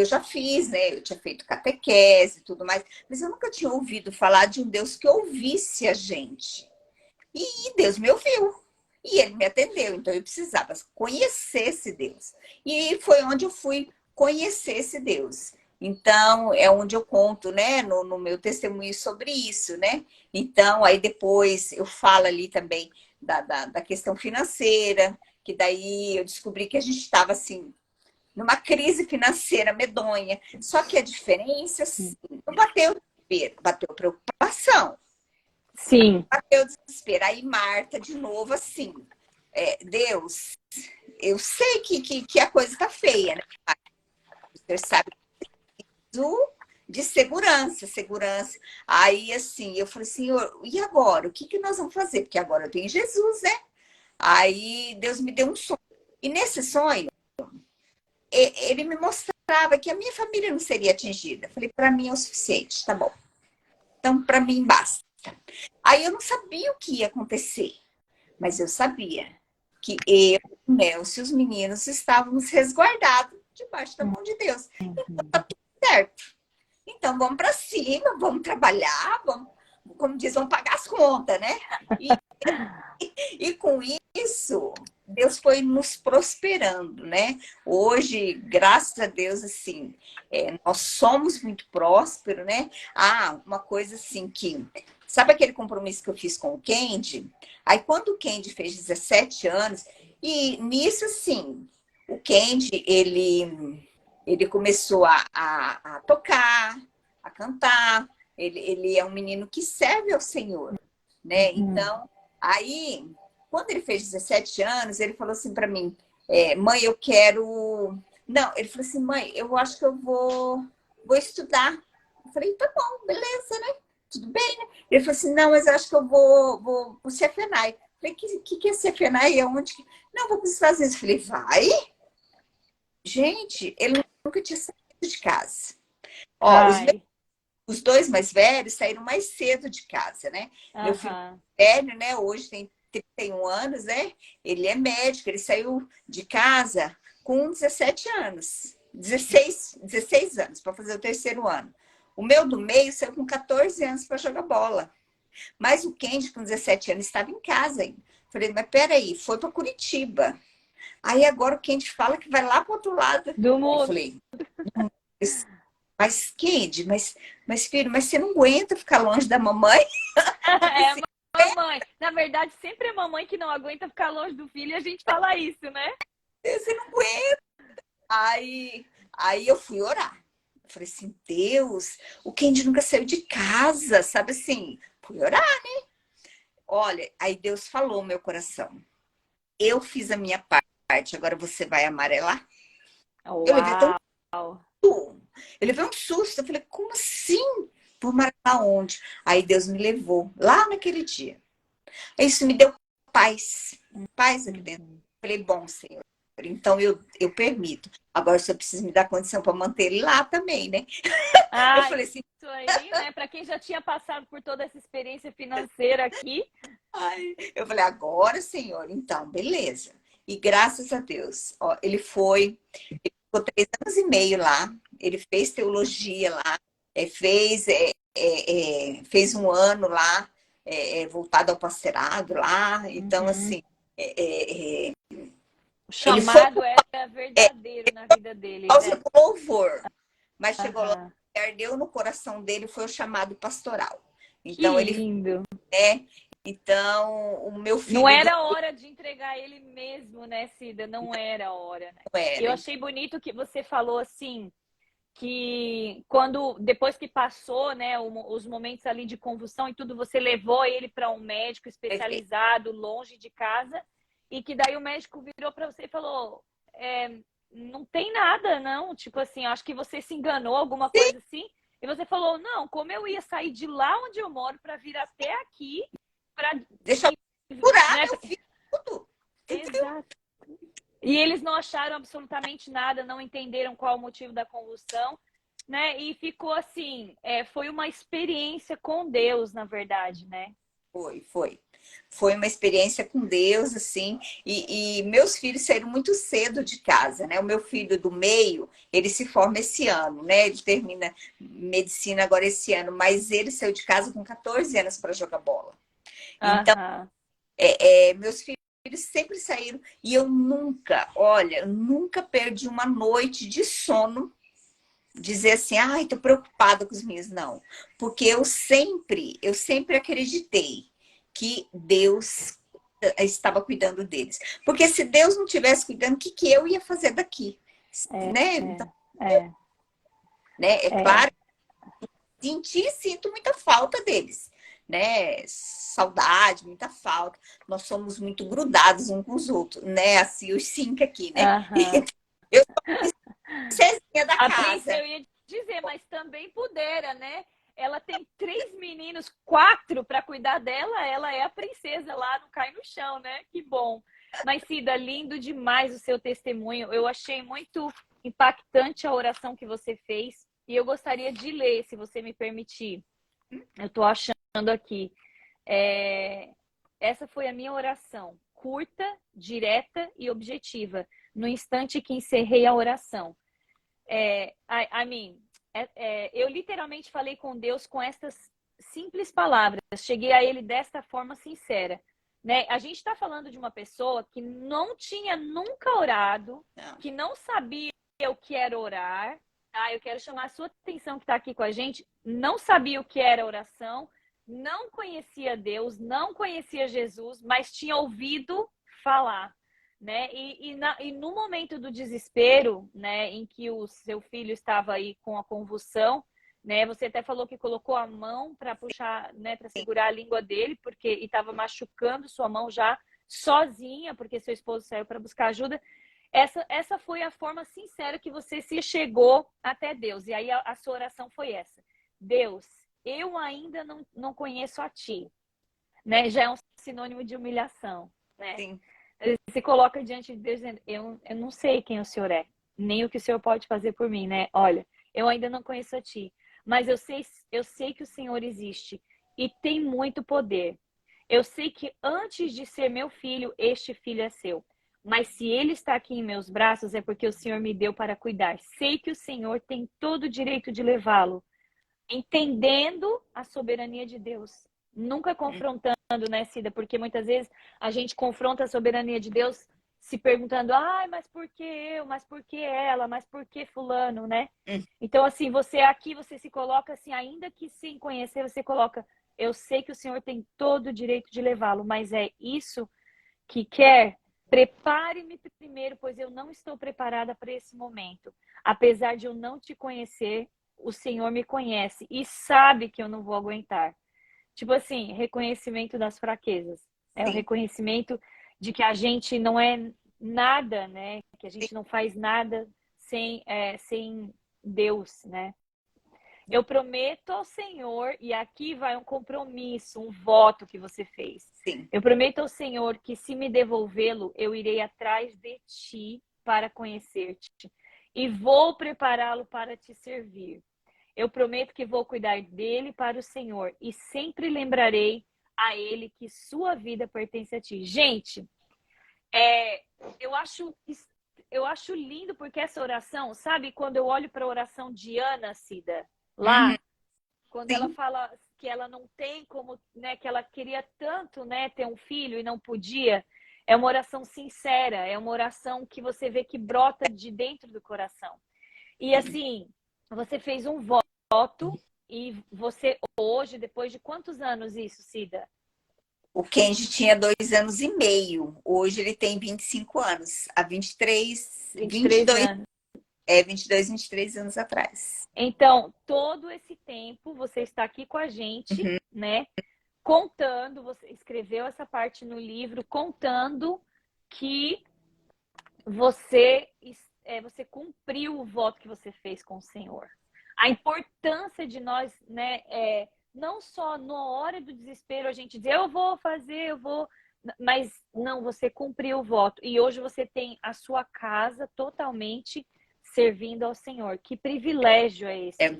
já fiz, né? Eu tinha feito catequese e tudo mais, mas eu nunca tinha ouvido falar de um Deus que ouvisse a gente. E Deus me ouviu. E ele me atendeu. Então eu precisava conhecer esse Deus. E foi onde eu fui conhecer esse Deus. Então, é onde eu conto, né, no meu testemunho sobre isso, né? Então, aí depois eu falo ali também da questão financeira, que daí eu descobri que a gente estava, assim, numa crise financeira medonha. Só que a diferença, assim, não bateu desespero, bateu preocupação. Sim. Bateu desespero. Aí Marta, de novo, assim, Deus, eu sei que a coisa tá feia, né? Você sabe de segurança. Aí, assim, eu falei, Senhor, e agora? O que nós vamos fazer? Porque agora eu tenho Jesus, né? Aí Deus me deu um sonho. E nesse sonho, ele me mostrava que a minha família não seria atingida. Eu falei, para mim é o suficiente, tá bom. Então, para mim, basta. Aí eu não sabia o que ia acontecer, mas eu sabia que eu, o Nelson e os meninos estávamos resguardados debaixo da mão de Deus. Então, tá tudo certo. Então, vamos para cima, vamos trabalhar, vamos, como diz, vamos pagar as contas, né? E com isso, Deus foi nos prosperando, né? Hoje, graças a Deus, assim, nós somos muito prósperos, né? Ah, uma coisa assim que... Sabe aquele compromisso que eu fiz com o Kendi? Aí, quando o Kendi fez 17 anos, e nisso, assim, o Kendi, ele começou a tocar, a cantar. Ele é um menino que serve ao Senhor, né? Então, aí, quando ele fez 17 anos, ele falou assim para mim, mãe, eu quero... Não, ele falou assim, mãe, eu acho que eu vou estudar. Eu falei, tá bom, beleza, né? Tudo bem, né? Ele falou assim, não, mas eu acho que eu vou pro Cefenai. Eu falei, que é Cefenai? É onde? Não, vou para os Estados Unidos. Eu falei, vai? Gente, ele nunca tinha saído de casa. Ó, os dois mais velhos saíram mais cedo de casa, né? Meu filho velho, né? Hoje tem 31 anos, né? Ele é médico, ele saiu de casa com 17 anos. 16 anos, para fazer o terceiro ano. O meu do meio saiu com 14 anos para jogar bola. Mas o Kendi, com 17 anos, estava em casa ainda. Falei, mas peraí, foi para Curitiba. Aí agora o Kendi fala que vai lá para o outro lado. Do mundo. Eu falei, mas Kendi, mas filho, mas você não aguenta ficar longe da mamãe? É, mamãe. Na verdade, sempre é mamãe que não aguenta ficar longe do filho e a gente fala isso, né? Você não aguenta. Aí eu fui orar. Eu falei assim, Deus, o Kendi nunca saiu de casa, sabe assim? Fui orar, né? Olha, aí Deus falou no meu coração. Eu fiz a minha parte, agora você vai amarelar? Uau. Eu levei um susto. Eu falei, como assim? Vou amarelar onde? Aí Deus me levou, lá naquele dia. Isso me deu paz. Paz aqui dentro. Eu falei, bom, Senhor. Então eu permito. Agora só preciso me dar condição para manter ele lá também, né? Ah, eu falei assim, isso aí, né? Para quem já tinha passado por toda essa experiência financeira aqui. Eu falei, agora, Senhor, então, beleza. E graças a Deus, ó, ele ficou 3 anos e meio lá, ele fez teologia lá, fez um ano lá, voltado ao pastorado lá. Então, assim, o chamado era verdadeiro na vida dele, né? Louvor, mas chegou lá, que ardeu no coração dele foi o chamado pastoral. Então, que lindo. Então, o meu filho... Não era hora de entregar ele mesmo, né, Cida? Não era hora, né? Não era. Eu achei bonito que você falou assim, que depois que passou, né, os momentos ali de convulsão e tudo, você levou ele para um médico especializado, longe de casa, e que daí o médico virou para você e falou, não tem nada, não, tipo assim, acho que você se enganou, alguma coisa assim, e você falou, não, como eu ia sair de lá onde eu moro para vir até aqui, para deixa eu curar, né? meu filho, tudo. Exato. E eles não acharam absolutamente nada, não entenderam qual o motivo da convulsão, né? E ficou assim, foi uma experiência com Deus, na verdade, né? Foi. Foi uma experiência com Deus, assim, e meus filhos saíram muito cedo de casa, né? O meu filho do meio, ele se forma esse ano, né? Ele termina medicina agora esse ano, mas ele saiu de casa com 14 anos para jogar bola. Então, Aham. meus filhos sempre saíram, e eu nunca, olha, eu nunca perdi uma noite de sono, dizer assim, ai, tô preocupada com os meninos, não. Porque eu sempre acreditei que Deus estava cuidando deles. Porque se Deus não estivesse cuidando, o que eu ia fazer daqui? Né? Então, É, né? É é. claro, sinto muita falta deles, né? Saudade, muita falta. Nós somos muito grudados uns com os outros, né? Assim, os 5 aqui, né? Aham. Eu sou a princesinha da A princesa, casa. eu ia dizer, mas também pudera, né? Ela tem 3 meninos, 4 para cuidar dela, ela é a princesa lá, não cai no chão, né? Que bom. Mas, Cida, lindo demais o seu testemunho. Eu achei muito impactante a oração que você fez e eu gostaria de ler, se você me permitir. Eu estou achando aqui. Essa foi a minha oração, curta, direta e objetiva, no instante que encerrei a oração. Eu literalmente falei com Deus com estas simples palavras. Cheguei a Ele desta forma sincera. Né? A gente está falando de uma pessoa que não tinha nunca orado, que não sabia o que era orar. Eu quero chamar a sua atenção que está aqui com a gente. Não sabia o que era oração, não conhecia Deus, não conhecia Jesus, mas tinha ouvido falar. Né? E no momento do desespero, né, em que o seu filho estava aí com a convulsão, né, você até falou que colocou a mão para puxar, né, para segurar a língua dele, porque estava machucando sua mão já sozinha, porque seu esposo saiu para buscar ajuda. Essa foi a forma sincera que você se chegou até Deus. E aí a sua oração foi essa: Deus, eu ainda não conheço a Ti, né? Já é um sinônimo de humilhação, né? Sim. Se coloca diante de Deus dizendo, eu não sei quem o Senhor é, nem o que o Senhor pode fazer por mim, né? Olha, eu ainda não conheço a Ti, mas eu sei que o Senhor existe e tem muito poder. Eu sei que antes de ser meu filho, este filho é seu. Mas se ele está aqui em meus braços, é porque o Senhor me deu para cuidar. Sei que o Senhor tem todo o direito de levá-lo, entendendo a soberania de Deus. Nunca confrontando, né, Cida? Porque muitas vezes a gente confronta a soberania de Deus se perguntando, mas por que eu? Mas por que ela? Mas por que fulano, né? Então, assim, você aqui, você se coloca assim, ainda que sem conhecer, você coloca, eu sei que o Senhor tem todo o direito de levá-lo, mas é isso que quer? Prepare-me primeiro, pois eu não estou preparada para esse momento. Apesar de eu não te conhecer, o Senhor me conhece e sabe que eu não vou aguentar. Tipo assim, reconhecimento das fraquezas. É o reconhecimento de que a gente não é nada, né? Que a gente não faz nada sem Deus, né? Eu prometo ao Senhor, e aqui vai um compromisso, um voto que você fez. Sim. Eu prometo ao Senhor que se me devolvê-lo, eu irei atrás de ti para conhecer-te e vou prepará-lo para te servir. Eu prometo que vou cuidar dele para o Senhor e sempre lembrarei a ele que sua vida pertence a ti. Gente, eu acho lindo porque essa oração, sabe, quando eu olho para a oração de Ana, Cida, lá, quando ela fala que ela não tem como, né, que ela queria tanto, né, ter um filho e não podia, é uma oração sincera, é uma oração que você vê que brota de dentro do coração. E assim, você fez um voto e você hoje, depois de quantos anos isso, Cida? O Kenji tinha 2 anos e meio. Hoje ele tem 25 anos. Há 23 anos. 22, 23 anos atrás. Então, todo esse tempo você está aqui com a gente, né? Contando, você escreveu essa parte no livro, contando que você cumpriu o voto que você fez com o Senhor. A importância de nós, né, não só na hora do desespero a gente dizer, eu vou fazer, mas não, você cumpriu o voto. E hoje você tem a sua casa totalmente servindo ao Senhor. Que privilégio é esse, É um né?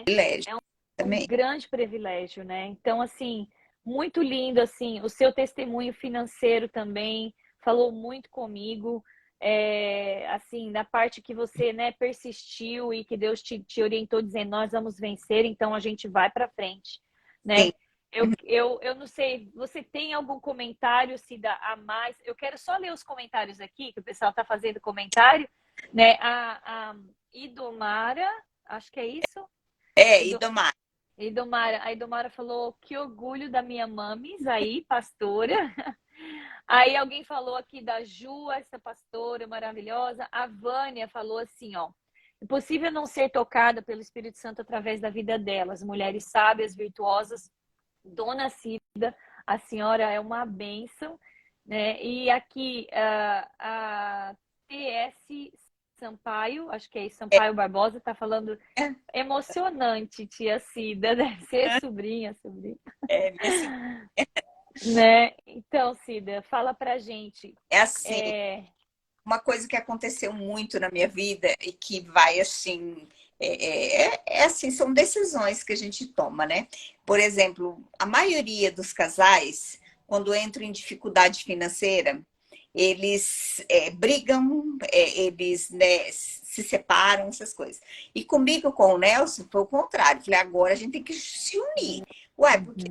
privilégio É um também. grande privilégio, né? Então, assim, muito lindo, assim, o seu testemunho financeiro também falou muito comigo. Assim, na parte que você, né, persistiu e que Deus te orientou dizendo, nós vamos vencer, então a gente vai para frente, né? Sim. Eu não sei, você tem algum comentário, Cida, a mais? Eu quero só ler os comentários aqui, que o pessoal está fazendo comentário, né? A Idomara, acho que é isso? E domar. A Idomara falou, que orgulho da minha mamis aí, pastora. Aí alguém falou aqui da Ju, essa pastora maravilhosa. A Vânia falou assim, ó. É possível não ser tocada pelo Espírito Santo através da vida delas. Mulheres sábias, virtuosas. Dona Cida, a senhora é uma bênção, né? E aqui a TS Sampaio, acho que é isso, Sampaio Barbosa, está falando É, emocionante, tia Cida, deve ser sobrinha. minha seguinte. Né? Então, Cida, fala pra gente. É assim, É... uma coisa que aconteceu muito na minha vida e que vai assim, assim, são decisões que a gente toma, né? Por exemplo, a maioria dos casais, quando entram em dificuldade financeira, eles brigam, eles, né, se separam, essas coisas. E comigo, com o Nelson, foi o contrário. Falei, agora a gente tem que se unir. Ué, porque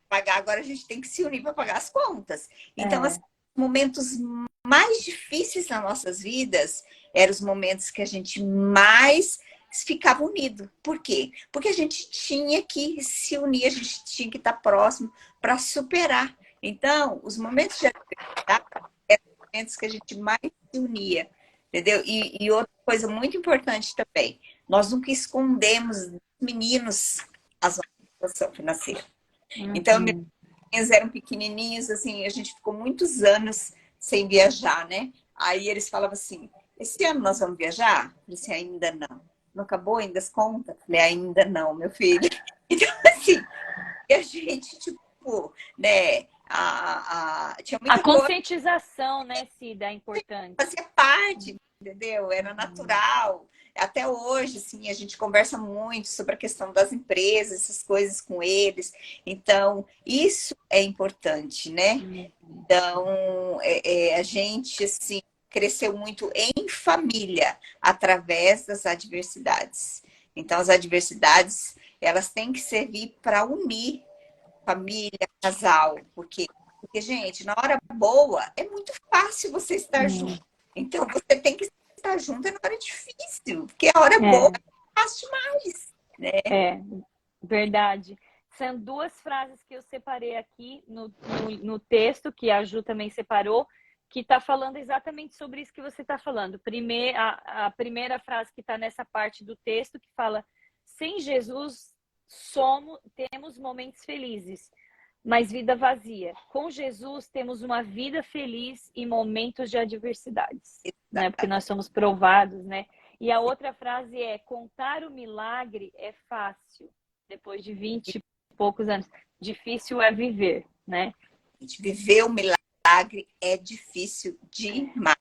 pagar, agora a gente tem que se unir para pagar as contas. Então, assim, momentos mais difíceis nas nossas vidas eram os momentos que a gente mais ficava unido. Por quê? Porque a gente tinha que se unir, a gente tinha que estar próximo para superar. Então, os momentos de adversidade eram os momentos que a gente mais se unia, entendeu? E outra coisa muito importante também, nós nunca escondemos dos meninos a nossa situação financeira. Então, meus eram pequenininhos, assim, a gente ficou muitos anos sem viajar, né? Aí eles falavam assim, esse ano nós vamos viajar? Eu disse, ainda não. Não acabou ainda as contas? Eu falei, ainda não, meu filho. Então, assim, a gente, tipo, né, tinha A muita coisa conscientização, né, Cida, é importante. que fazia parte, entendeu? Era natural. Até hoje, assim, a gente conversa muito sobre a questão das empresas, essas coisas com eles. Então, isso é importante, né? Então, a gente, assim, cresceu muito em família, através das adversidades. Então, as adversidades, elas têm que servir para unir família, casal. Porque, gente, na hora boa, é muito fácil você estar junto. Então, você tem que estar junto na hora difícil, porque a hora boa é fácil demais, né? Verdade. São duas frases que eu separei aqui no texto, que a Ju também separou, que está falando exatamente sobre isso que você está falando. A primeira frase que está nessa parte do texto, que fala, sem Jesus temos momentos felizes, mas vida vazia. Com Jesus temos uma vida feliz e momentos de adversidades, né? Porque nós somos provados, né? E a outra frase é, contar o milagre é fácil. Depois de 20 e poucos anos. Difícil é viver, né? Viver o milagre é difícil demais.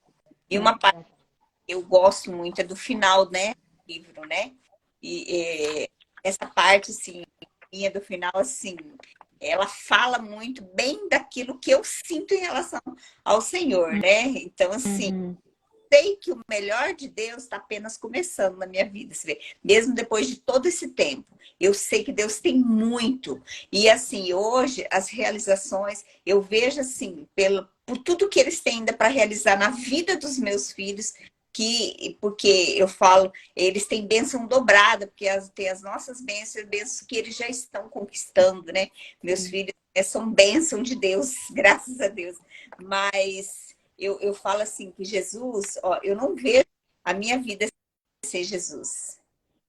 E uma parte que eu gosto muito é do final, né? Do livro, né? E essa parte, assim, minha do final, assim, ela fala muito bem daquilo que eu sinto em relação ao Senhor, né? Então, assim, sei que o melhor de Deus está apenas começando na minha vida, você vê? Mesmo depois de todo esse tempo. Eu sei que Deus tem muito. E assim, hoje, as realizações, eu vejo assim, por tudo que eles têm ainda para realizar na vida dos meus filhos, porque eu falo, eles têm bênção dobrada, porque tem as nossas bênçãos que eles já estão conquistando, né? Meus filhos são bênção de Deus, graças a Deus. Mas eu falo assim, que Jesus, ó, eu não vejo a minha vida sem Jesus.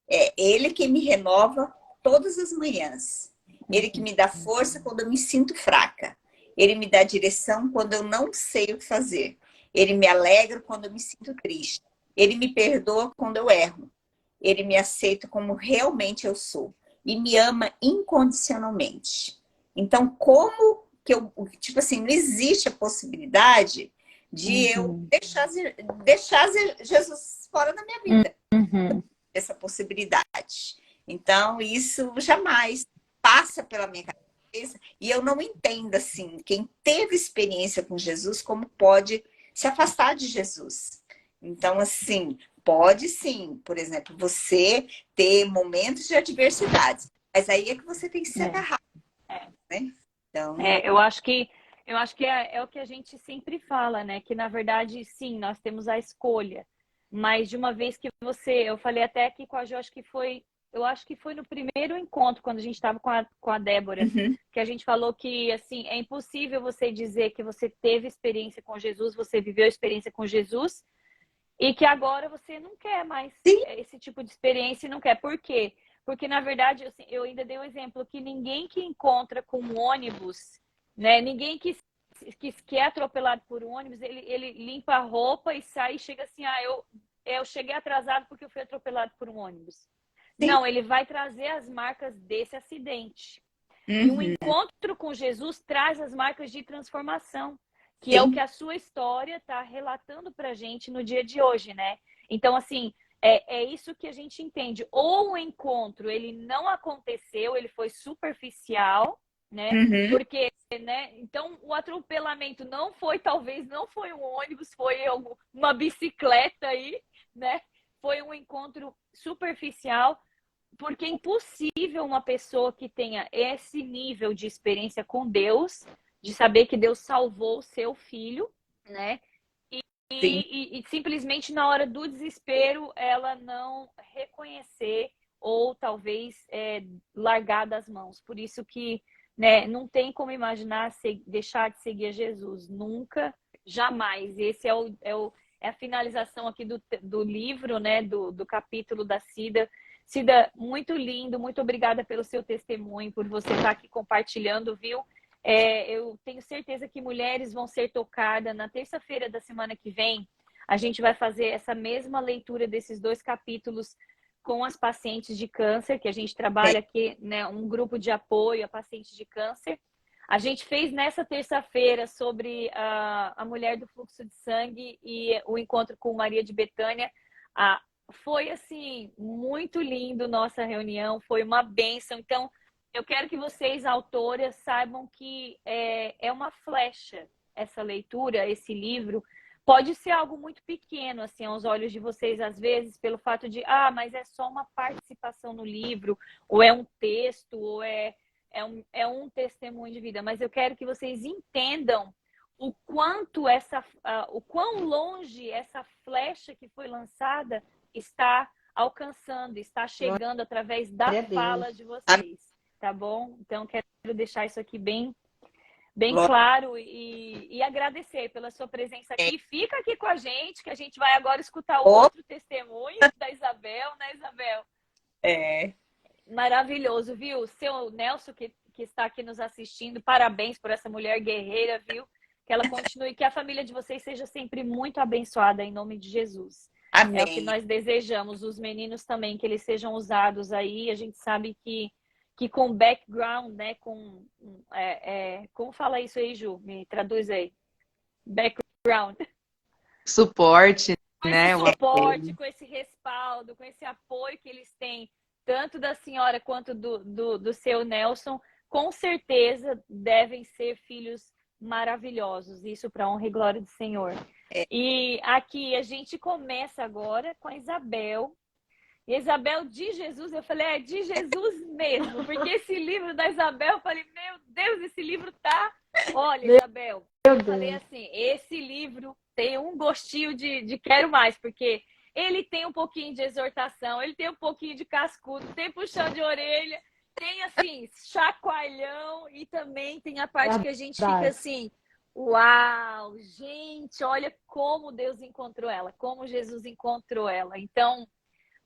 É Ele que me renova todas as manhãs. Ele que me dá força quando eu me sinto fraca. Ele me dá direção quando eu não sei o que fazer. Ele me alegra quando eu me sinto triste. Ele me perdoa quando eu erro. Ele me aceita como realmente eu sou. E me ama incondicionalmente. Então, como tipo assim, não existe a possibilidade de eu Uhum. deixar Jesus fora da minha vida. Uhum. Essa possibilidade. Então, isso jamais passa pela minha cabeça e eu não entendo, assim, quem teve experiência com Jesus, como pode se afastar de Jesus. Então, assim, pode sim, por exemplo, você ter momentos de adversidade, mas aí é que você tem que se agarrar, né? Então, Eu acho que é o que a gente sempre fala, né? Que na verdade, sim, nós temos a escolha. Mas de uma vez que eu falei até aqui com a Jo, eu acho que foi no primeiro encontro, quando a gente estava com a Débora, uhum, que a gente falou que, assim, é impossível você dizer que você teve experiência com Jesus, você viveu experiência com Jesus, e que agora você não quer mais sim, esse tipo de experiência e não quer. Por quê? Porque, na verdade, assim, eu ainda dei um exemplo que ninguém que encontra com um ônibus, né? Ninguém que é atropelado por um ônibus, ele limpa a roupa e sai e chega assim, eu cheguei atrasado porque eu fui atropelado por um ônibus. sim, Não, ele vai trazer as marcas desse acidente. E um uhum, encontro com Jesus traz as marcas de transformação, que é o que sim, a sua história está relatando para a gente no dia de hoje, né? Então, assim, é isso que a gente entende. Ou o encontro, ele não aconteceu, ele foi superficial, né? uhum, Porque, né? Então, o atropelamento talvez não foi um ônibus, foi uma bicicleta aí, né? Foi um encontro superficial, porque é impossível uma pessoa que tenha esse nível de experiência com Deus, de saber que Deus salvou o seu filho, né? sim, E simplesmente na hora do desespero ela não reconhecer ou talvez largar das mãos. Por isso que, né, não tem como imaginar deixar de seguir a Jesus. Nunca, jamais. Esse é a finalização aqui do livro, né, do capítulo da Cida. Cida, muito lindo, muito obrigada pelo seu testemunho, por você estar aqui compartilhando, viu? Eu tenho certeza que mulheres vão ser tocadas. Na terça-feira da semana que vem, a gente vai fazer essa mesma leitura desses 2 capítulos com as pacientes de câncer, que a gente trabalha aqui, né, um grupo de apoio a pacientes de câncer. A gente fez nessa terça-feira sobre a mulher do fluxo de sangue e o encontro com Maria de Betânia. Foi, assim, muito lindo nossa reunião, foi uma bênção. Então, eu quero que vocês, autoras, saibam que é uma flecha essa leitura, esse livro. Pode ser algo muito pequeno, assim, aos olhos de vocês, às vezes, pelo fato de, mas é só uma participação no livro, ou é um texto, ou é um testemunho de vida. Mas eu quero que vocês entendam o quão longe essa flecha que foi lançada está alcançando, está chegando através da Glória a fala Deus. de amém, vocês, tá bom? Então, quero deixar isso aqui bem glória, claro e agradecer pela sua presença aqui. Fica aqui com a gente, que a gente vai agora escutar o outro testemunho da Isabel, né, Isabel? é, Maravilhoso, viu? Seu Nelson, que está aqui nos assistindo, parabéns por essa mulher guerreira, viu? Que ela continue, que a família de vocês seja sempre muito abençoada, em nome de Jesus. É o que amém. nós desejamos, os meninos também, que eles sejam usados aí. A gente sabe que com background, né? Como fala isso aí, Ju? Me traduz aí. Background. Suporte, Com esse né? O suporte, apoio. com esse respaldo, com esse apoio que eles têm, tanto da senhora quanto do seu Nelson, com certeza devem ser filhos maravilhosos. Isso para honra e glória do Senhor. E aqui a gente começa agora com a Isabel. E Isabel de Jesus, eu falei, é de Jesus mesmo, porque esse livro da Isabel, eu falei, meu Deus, esse livro tá. Olha, Isabel, Meu eu falei Deus. assim, esse livro tem um gostinho de quero mais, porque ele tem um pouquinho de exortação, ele tem um pouquinho de cascudo, tem puxão de orelha, tem assim, chacoalhão, e também tem a parte que a gente fica Verdade. assim, uau, gente, olha como Deus encontrou ela, como Jesus encontrou ela. Então,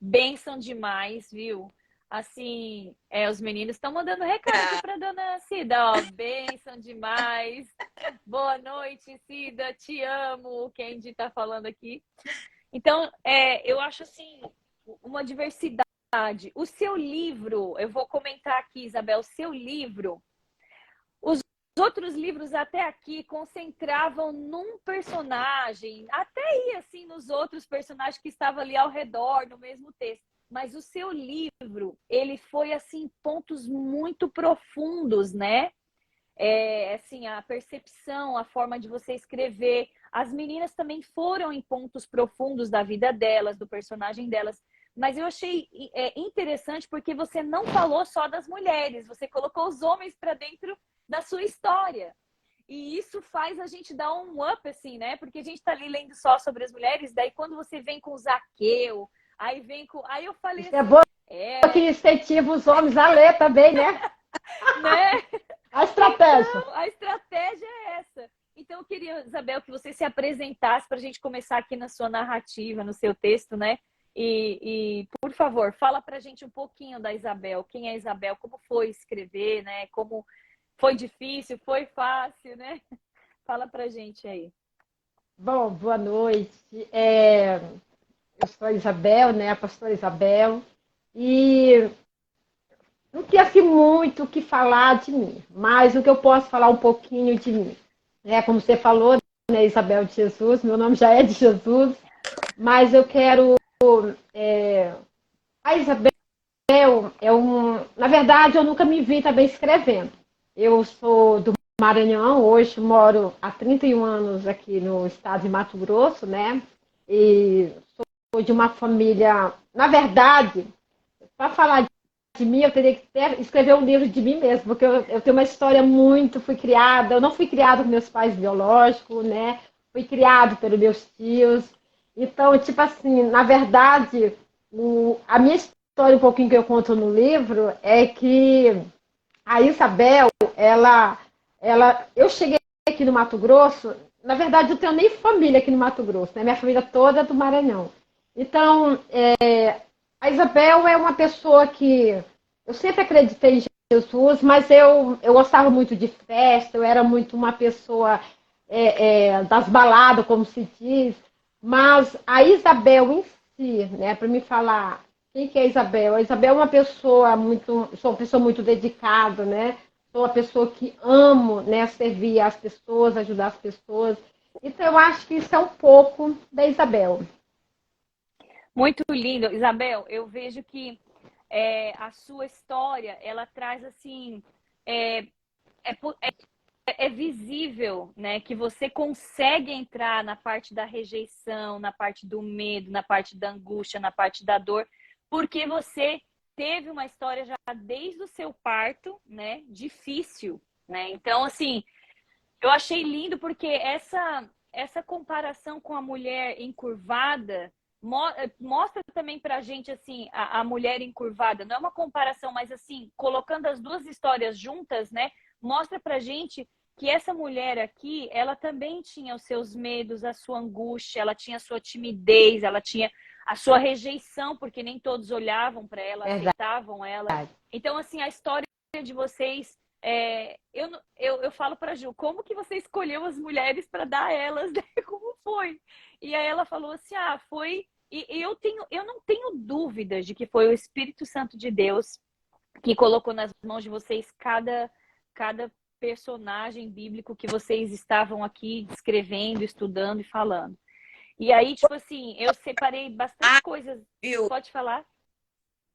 bênção demais, viu? Assim, os meninos estão mandando recado aqui para dona Cida, ó, bênção demais. Boa noite, Cida, te amo, o Kendi tá falando aqui. Então, eu acho assim, uma diversidade. O seu livro, eu vou comentar aqui, Isabel, o seu livro, os outros livros até aqui concentravam num personagem, até ia assim nos outros personagens que estavam ali ao redor, no mesmo texto. Mas o seu livro, ele foi assim, pontos muito profundos, né? Assim, a percepção, a forma de você escrever. As meninas também foram em pontos profundos da vida delas, do personagem delas. Mas eu achei interessante porque você não falou só das mulheres, você colocou os homens para dentro da sua história. E isso faz a gente dar um up, assim, né? Porque a gente tá ali lendo só sobre as mulheres, daí quando você vem com o Zaqueu, aí vem com... Aí eu falei Isso assim... é bom que incentiva os homens a ler também, né? Né? A estratégia. Então, a estratégia é essa. Então, eu queria, Isabel, que você se apresentasse para a gente começar aqui na sua narrativa, no seu texto, né? Por favor, fala para a gente um pouquinho da Isabel. Quem é a Isabel? Como foi escrever, né? Como foi difícil? Foi fácil, né? Fala para a gente aí. Bom, boa noite. Eu sou a Isabel, né? A pastora Isabel. E não tinha assim muito o que falar de mim, mas o que eu posso falar um pouquinho de mim. Como você falou, né, Isabel de Jesus, meu nome já é de Jesus, mas eu quero... a Isabel na verdade, eu nunca me vi também escrevendo. Eu sou do Maranhão, hoje moro há 31 anos aqui no estado de Mato Grosso, né? E sou de uma família... Na verdade, para falar de mim, eu teria que escrever um livro de mim mesmo, porque eu tenho uma história muito... Eu não fui criada com meus pais biológicos, né? Fui criada pelos meus tios. Então, tipo assim, na verdade, a minha história, um pouquinho que eu conto no livro, é que a Isabel, eu cheguei aqui no Mato Grosso, na verdade, eu não tenho nem família aqui no Mato Grosso, né? Minha família toda é do Maranhão. Então, a Isabel é uma pessoa que eu sempre acreditei em Jesus, mas eu gostava muito de festa, eu era muito uma pessoa das baladas, como se diz, mas a Isabel em si, né, para me falar quem que é a Isabel? A Isabel é uma pessoa sou uma pessoa muito dedicada, né? Sou uma pessoa que amo, né, servir as pessoas, ajudar as pessoas. Então, eu acho que isso é um pouco da Isabel. Muito lindo. Isabel, eu vejo que a sua história, ela traz assim... É visível, né, que você consegue entrar na parte da rejeição, na parte do medo, na parte da angústia, na parte da dor, porque você teve uma história já desde o seu parto, né, difícil, né? Então, assim, eu achei lindo porque essa comparação com a mulher encurvada mostra também pra gente, assim, a mulher encurvada. Não é uma comparação, mas, assim, colocando as duas histórias juntas, né, mostra pra gente que essa mulher aqui, ela também tinha os seus medos, a sua angústia, ela tinha a sua timidez, ela tinha a sua rejeição, porque nem todos olhavam para ela, aceitavam ela. Então, assim, a história de vocês, eu falo para a Ju, como que você escolheu as mulheres para dar a elas, né? Como foi? E aí ela falou assim, foi... E eu não tenho dúvidas de que foi o Espírito Santo de Deus que colocou nas mãos de vocês cada personagem bíblico que vocês estavam aqui descrevendo, estudando e falando. E aí, tipo assim, eu separei bastante coisas. Viu? Pode falar?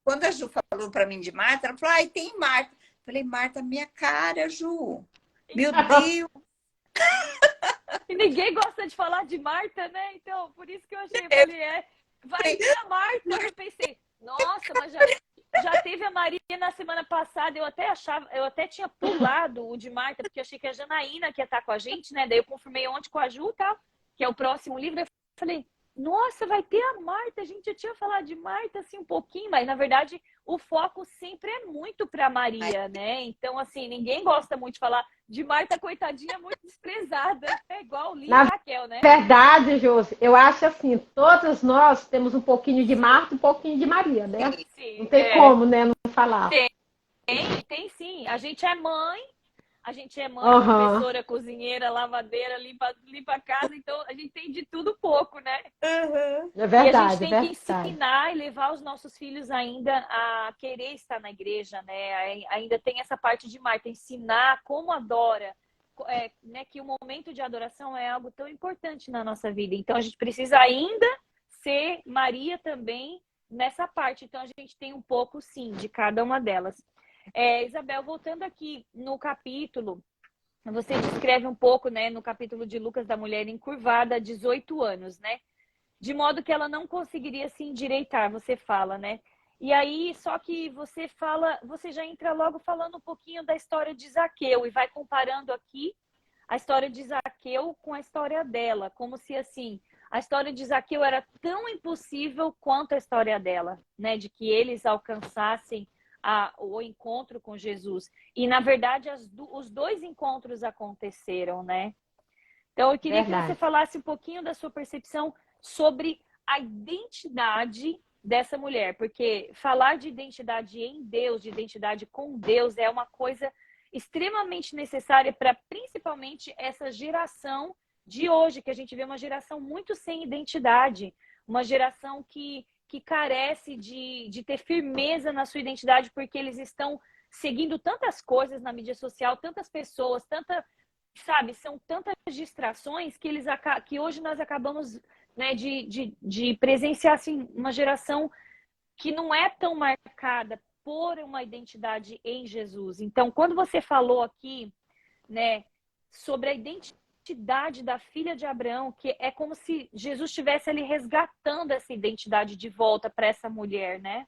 Quando a Ju falou para mim de Marta, ela falou, tem Marta. Eu falei, Marta, minha cara, Ju. Meu Deus. E ninguém gosta de falar de Marta, né? Então, por isso que eu achei, vai ter a Marta. Eu pensei, nossa, mas já teve a Maria na semana passada, eu até tinha pulado o de Marta, porque eu achei que a Janaína que ia estar com a gente, né? Daí eu confirmei ontem com a Ju, tá? Que é o próximo livro. Eu falei, nossa, vai ter a Marta. A gente já tinha falado de Marta, assim, um pouquinho, mas na verdade o foco sempre é muito para Maria, né? Então, assim, ninguém gosta muito de falar de Marta, coitadinha, muito desprezada. É igual o Lia e Raquel, né? Na verdade, Josi, eu acho assim, todos nós temos um pouquinho de Marta e um pouquinho de Maria, né? Sim, não tem como, né, não falar. Tem sim. A gente é mãe, professora, cozinheira, lavadeira, limpa a casa, então a gente tem de tudo pouco, né? É verdade, e a gente tem que ensinar e levar os nossos filhos ainda a querer estar na igreja, né? Ainda tem essa parte de Marta, ensinar como adora, né, que o momento de adoração é algo tão importante na nossa vida. Então, a gente precisa ainda ser Maria também nessa parte. Então, a gente tem um pouco, sim, de cada uma delas. Isabel, voltando aqui no capítulo, você descreve um pouco, né, no capítulo de Lucas, da mulher encurvada há 18 anos, né? De modo que ela não conseguiria se endireitar, você fala, né? E aí, só que você fala, você já entra logo falando um pouquinho da história de Zaqueu e vai comparando aqui a história de Zaqueu com a história dela, como se assim, a história de Zaqueu era tão impossível quanto a história dela, né? De que eles alcançassem o encontro com Jesus. E, na verdade, os dois encontros aconteceram, né? Então, eu queria que você falasse um pouquinho da sua percepção sobre a identidade dessa mulher, porque falar de identidade em Deus, de identidade com Deus, é uma coisa extremamente necessária para principalmente essa geração de hoje, que a gente vê uma geração muito sem identidade, uma geração que carece de ter firmeza na sua identidade, porque eles estão seguindo tantas coisas na mídia social, tantas pessoas, são tantas distrações que hoje nós acabamos, né, de presenciar assim, uma geração que não é tão marcada por uma identidade em Jesus. Então, quando você falou aqui, né, sobre a identidade da filha de Abraão, que é como se Jesus estivesse ali resgatando essa identidade de volta para essa mulher, né?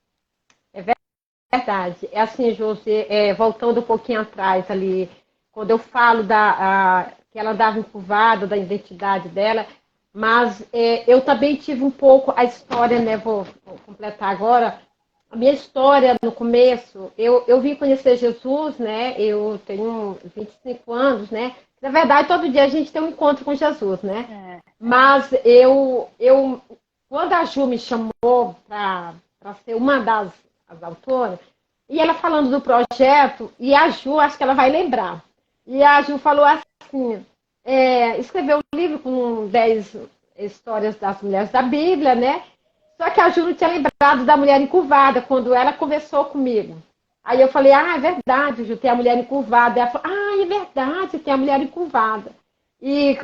É verdade. É assim, José, voltando um pouquinho atrás ali, quando eu falo que ela dava encurvada da identidade dela, mas eu também tive um pouco a história, né? Vou completar agora. A minha história no começo, eu vim conhecer Jesus, né? Eu tenho 25 anos, né? Na verdade, todo dia a gente tem um encontro com Jesus, né? Mas quando a Ju me chamou para ser uma das autoras, e ela falando do projeto, e a Ju, acho que ela vai lembrar. E a Ju falou assim, escreveu um livro com 10 histórias das mulheres da Bíblia, né? Só que a Ju não tinha lembrado da mulher encurvada quando ela conversou comigo. Aí eu falei, é verdade, Ju, tem a mulher encurvada. Ela falou, é verdade, tem a mulher encurvada. E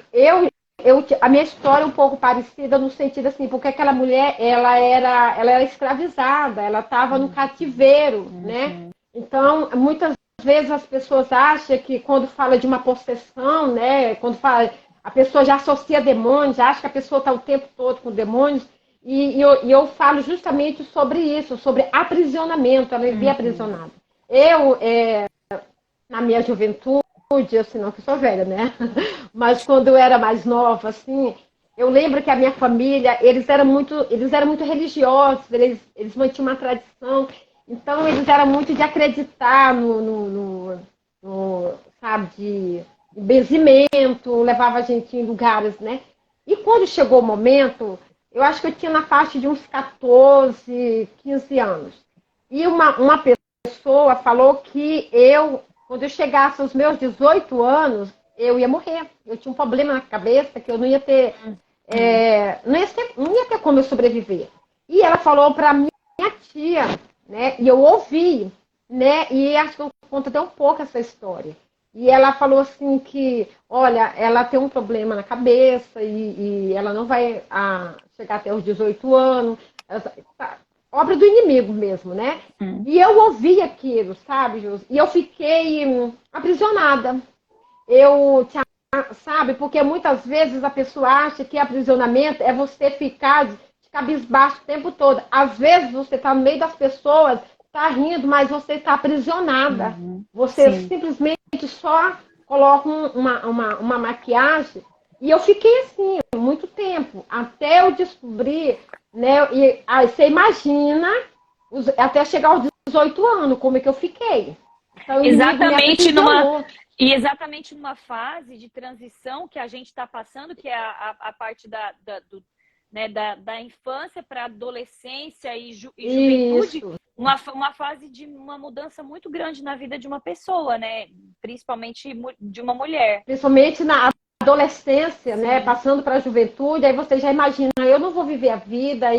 a minha história é um pouco parecida no sentido assim, porque aquela mulher, ela era escravizada, ela estava no cativeiro, né? Então, muitas vezes as pessoas acham que quando fala de uma possessão, né? Quando fala, a pessoa já associa demônios, acha que a pessoa está o tempo todo com demônios. E eu falo justamente sobre isso, sobre aprisionamento, ela vivia aprisionada. Eu, na minha juventude, assim, não que eu sou velha, né? Mas quando eu era mais nova, assim, eu lembro que a minha família, eles eram muito religiosos, eles mantinham uma tradição, então eles eram muito de acreditar sabe, de benzimento, levava a gente em lugares, né? E quando chegou o momento, eu acho que eu tinha na faixa de uns 14, 15 anos. E uma pessoa falou que quando eu chegasse aos meus 18 anos, eu ia morrer. Eu tinha um problema na cabeça que eu não ia ter, não ia ter como eu sobreviver. E ela falou para minha tia, né? E eu ouvi, né? E acho que eu conto até um pouco essa história. E ela falou assim que, olha, ela tem um problema na cabeça e ela não vai chegar até os 18 anos. Obra do inimigo mesmo, né? E eu ouvi aquilo, sabe, Júlio? E eu fiquei aprisionada. Sabe, porque muitas vezes a pessoa acha que aprisionamento é você ficar de cabisbaixo o tempo todo. Às vezes você está no meio das pessoas, está rindo, mas você está aprisionada. Você simplesmente só coloca uma maquiagem. E eu fiquei assim, muito tempo, até eu descobrir, né? E aí você imagina, até chegar aos 18 anos, como é que eu fiquei. Então, exatamente numa fase de transição que a gente está passando, que é a parte da infância para a adolescência e juventude. Isso. Uma fase de uma mudança muito grande na vida de uma pessoa, né? Principalmente de uma mulher. Principalmente na adolescência, né? Passando para a juventude, aí você já imagina, eu não vou viver a vida,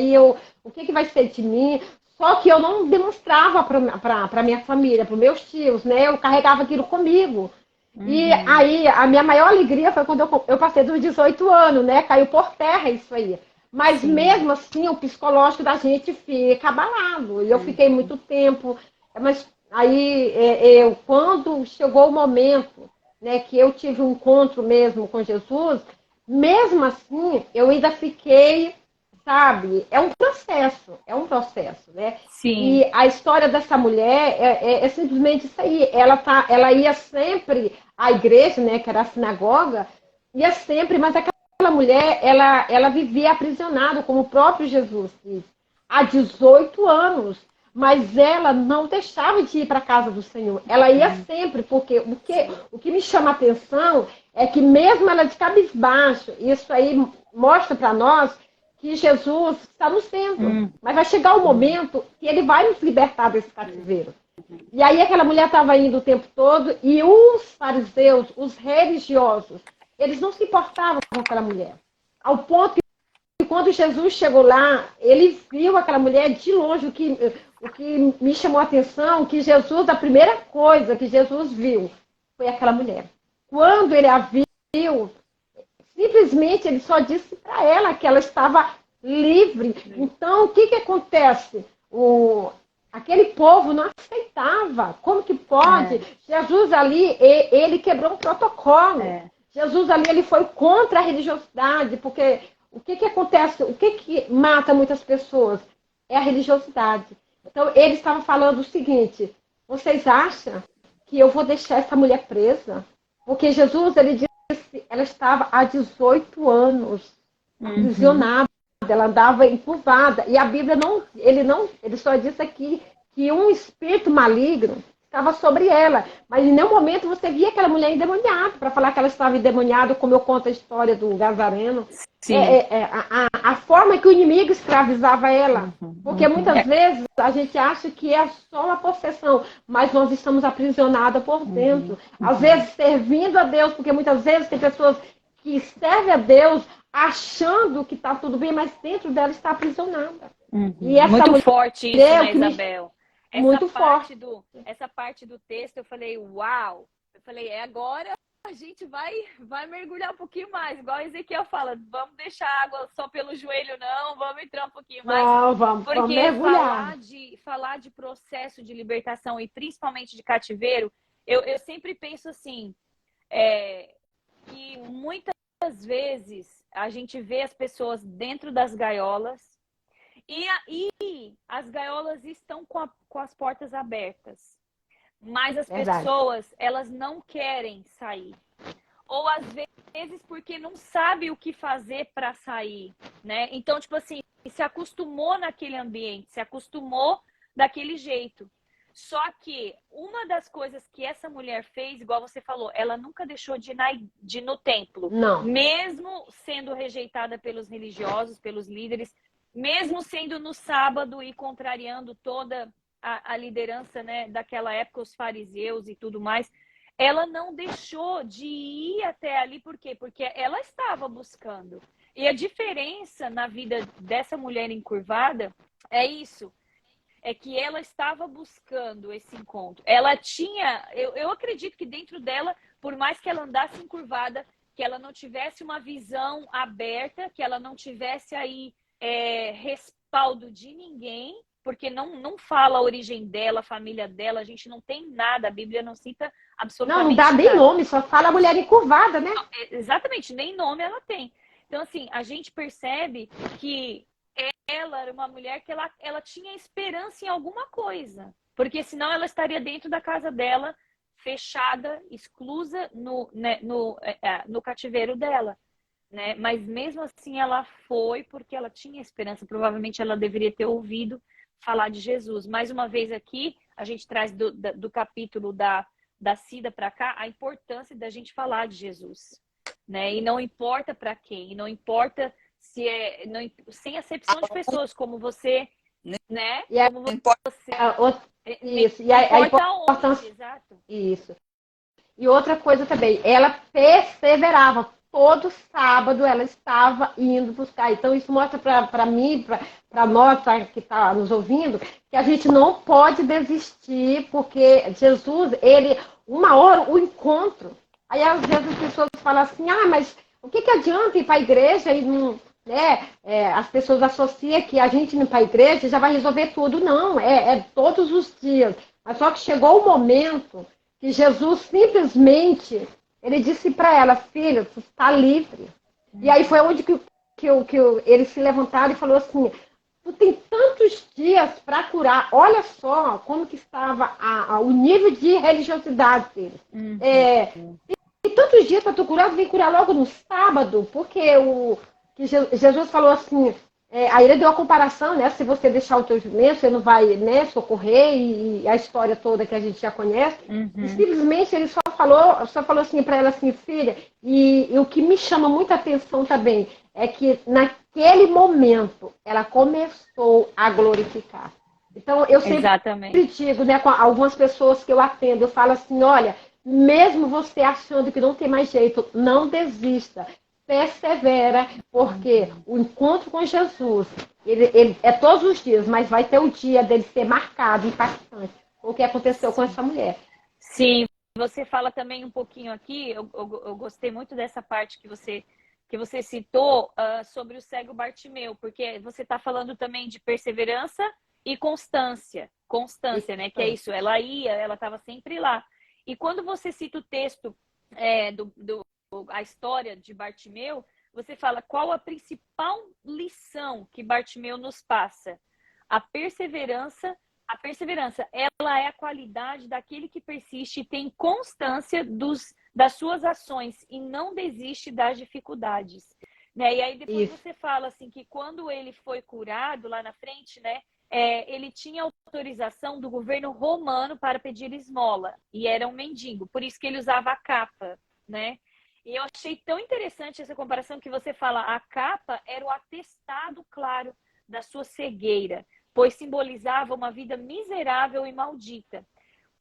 o que vai ser de mim? Só que eu não demonstrava para minha família, para os meus tios, né? Eu carregava aquilo comigo. E aí, a minha maior alegria foi quando eu passei dos 18 anos, né? Caiu por terra isso aí. Mas mesmo assim, o psicológico da gente fica abalado. E eu fiquei muito tempo. Mas aí, quando chegou o momento, né, que eu tive um encontro mesmo com Jesus, mesmo assim, eu ainda fiquei, sabe? É um processo, né? Sim. E a história dessa mulher é simplesmente isso aí. Ela ia sempre à igreja, né, que era a sinagoga, ia sempre, mas aquela mulher, ela vivia aprisionada, como o próprio Jesus diz, há 18 anos. Mas ela não deixava de ir para a casa do Senhor. Ela ia sempre, porque o que me chama a atenção é que mesmo ela de cabisbaixo, isso aí mostra para nós que Jesus está nos vendo. Mas vai chegar o momento que ele vai nos libertar desse cativeiro. E aí aquela mulher estava indo o tempo todo e os fariseus, os religiosos, eles não se importavam com aquela mulher. Ao ponto que quando Jesus chegou lá, ele viu aquela mulher de longe. O que me chamou a atenção, que Jesus, a primeira coisa que Jesus viu foi aquela mulher. Quando ele a viu, simplesmente ele só disse para ela que ela estava livre. Então, o que acontece? Aquele povo não aceitava. Como que pode? Jesus ali, ele quebrou um protocolo. Jesus ali, ele foi contra a religiosidade, porque o que acontece? O que mata muitas pessoas? É a religiosidade. Então, ele estava falando o seguinte: vocês acham que eu vou deixar essa mulher presa? Porque Jesus, ele disse, ela estava há 18 anos aprisionada, ela andava encurvada. E a Bíblia ele só disse aqui que um espírito maligno estava sobre ela. Mas em nenhum momento você via aquela mulher endemoniada, para falar que ela estava endemoniada, como eu conto a história do Gazareno. Sim. A forma que o inimigo escravizava ela. Porque muitas vezes a gente acha que é só uma possessão, mas nós estamos aprisionadas por dentro. Às vezes servindo a Deus, porque muitas vezes tem pessoas que servem a Deus achando que está tudo bem, mas dentro dela está aprisionada. E essa muito mulher, forte isso, né, Isabel? Muito forte. Essa parte do texto eu falei, uau! Eu falei, agora a gente vai mergulhar um pouquinho mais, igual Ezequiel fala, vamos deixar a água só pelo joelho, não, vamos entrar um pouquinho mais. Não, vamos mergulhar. Falar de processo de libertação e principalmente de cativeiro, eu sempre penso assim, que muitas vezes a gente vê as pessoas dentro das gaiolas e as gaiolas estão com as portas abertas. Mas as pessoas, elas não querem sair. Ou às vezes porque não sabe o que fazer para sair, né? Então, tipo assim, se acostumou naquele ambiente, se acostumou daquele jeito. Só que uma das coisas que essa mulher fez, igual você falou, ela nunca deixou de ir no templo. Não. Mesmo sendo rejeitada pelos religiosos, pelos líderes, mesmo sendo no sábado e contrariando toda a liderança, né, daquela época, os fariseus e tudo mais, ela não deixou de ir até ali. Por quê? Porque ela estava buscando. E a diferença na vida dessa mulher encurvada é isso. É que ela estava buscando esse encontro. Ela tinha... Eu acredito que dentro dela, por mais que ela andasse encurvada, que ela não tivesse uma visão aberta, que ela não tivesse aí respaldo de ninguém, porque não fala a origem dela, a família dela, a gente não tem nada, a Bíblia não cita absolutamente nada. Não dá nem nada. nome, só fala a mulher encurvada, né? Não, exatamente, nem nome ela tem. Então, assim, a gente percebe que ela era uma mulher que ela tinha esperança em alguma coisa, porque senão ela estaria dentro da casa dela, fechada, exclusa no cativeiro dela. Né? Mas mesmo assim ela foi porque ela tinha esperança. Provavelmente ela deveria ter ouvido falar de Jesus. Mais uma vez aqui, a gente traz do capítulo da Cida para cá a importância da gente falar de Jesus. Né? E não importa para quem, e não importa se sem acepção de pessoas, como você, né? Como você. Isso. E a importância. Exato. Isso. E outra coisa também, ela perseverava. Todo sábado ela estava indo buscar. Então, isso mostra para mim, para nós que está nos ouvindo, que a gente não pode desistir, porque Jesus, uma hora, o encontro Aí às vezes as pessoas falam assim, mas o que adianta ir para a igreja e não, né? As pessoas associam que a gente ir para a igreja já vai resolver tudo. Não, é todos os dias. Mas só que chegou o momento que Jesus simplesmente, ele disse para ela, filha, você está livre. E aí foi onde que ele se levantaram e falou assim, tu tem tantos dias para curar. Olha só como que estava o nível de religiosidade dele. E tantos dias para tu curar, tu vem curar logo no sábado, porque que Jesus falou assim, aí ele deu a comparação, né? Se você deixar o teu jumento, você não vai, né, socorrer, e a história toda que a gente já conhece. E simplesmente ele só falou assim para ela assim, filha, e o que me chama muita atenção também é que naquele momento ela começou a glorificar. Então eu sempre digo, né, com algumas pessoas que eu atendo, eu falo assim, olha, mesmo você achando que não tem mais jeito, não desista. Persevera, porque o encontro com Jesus, ele é todos os dias, mas vai ter o dia dele ser marcado, impactante, o que aconteceu com essa mulher. Sim, você fala também um pouquinho aqui, eu gostei muito dessa parte que você citou sobre o cego Bartimeu, porque você está falando também de perseverança e constância, né? Que é isso, ela estava sempre lá. E quando você cita o texto a história de Bartimeu, você fala qual a principal lição que Bartimeu nos passa? A perseverança, ela é a qualidade daquele que persiste e tem constância das suas ações e não desiste das dificuldades. Né? E aí depois você fala assim que quando ele foi curado lá na frente, né? Ele tinha autorização do governo romano para pedir esmola e era um mendigo, por isso que ele usava a capa, né? E eu achei tão interessante essa comparação que você fala, a capa era o atestado claro da sua cegueira, pois simbolizava uma vida miserável e maldita.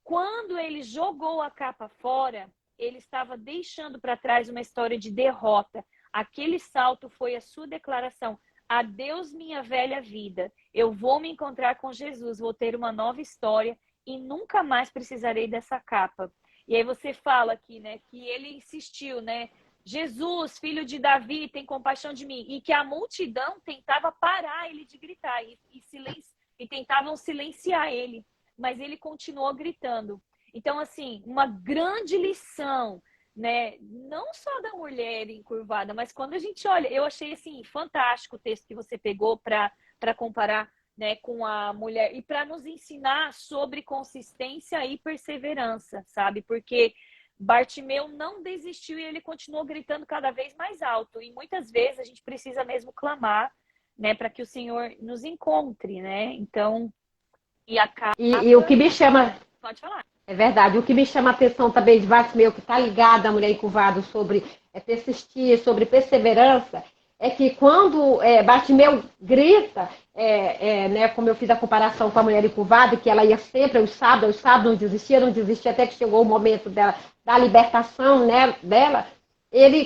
Quando ele jogou a capa fora, ele estava deixando para trás uma história de derrota. Aquele salto foi a sua declaração: adeus, minha velha vida. Eu vou me encontrar com Jesus, vou ter uma nova história e nunca mais precisarei dessa capa. E aí você fala aqui, né, que ele insistiu, né? Jesus, filho de Davi, tem compaixão de mim. E que a multidão tentava parar ele de gritar e tentavam silenciar ele. Mas ele continuou gritando. Então, assim, uma grande lição, né? Não só da mulher encurvada, mas quando a gente olha, eu achei assim fantástico o texto que você pegou para comparar, né, com a mulher e para nos ensinar sobre consistência e perseverança, sabe? Porque Bartimeu não desistiu e ele continuou gritando cada vez mais alto. E muitas vezes a gente precisa mesmo clamar, né, para que o Senhor nos encontre, né? Então, e o que me chama, pode falar. É verdade. O que me chama a atenção também de Bartimeu, que está ligado à mulher encurvada, sobre persistir, sobre perseverança, é que quando Bartimeu grita, né, como eu fiz a comparação com a mulher encurvada, que ela ia sempre aos sábados não desistia, até que chegou o momento da libertação, né, dela.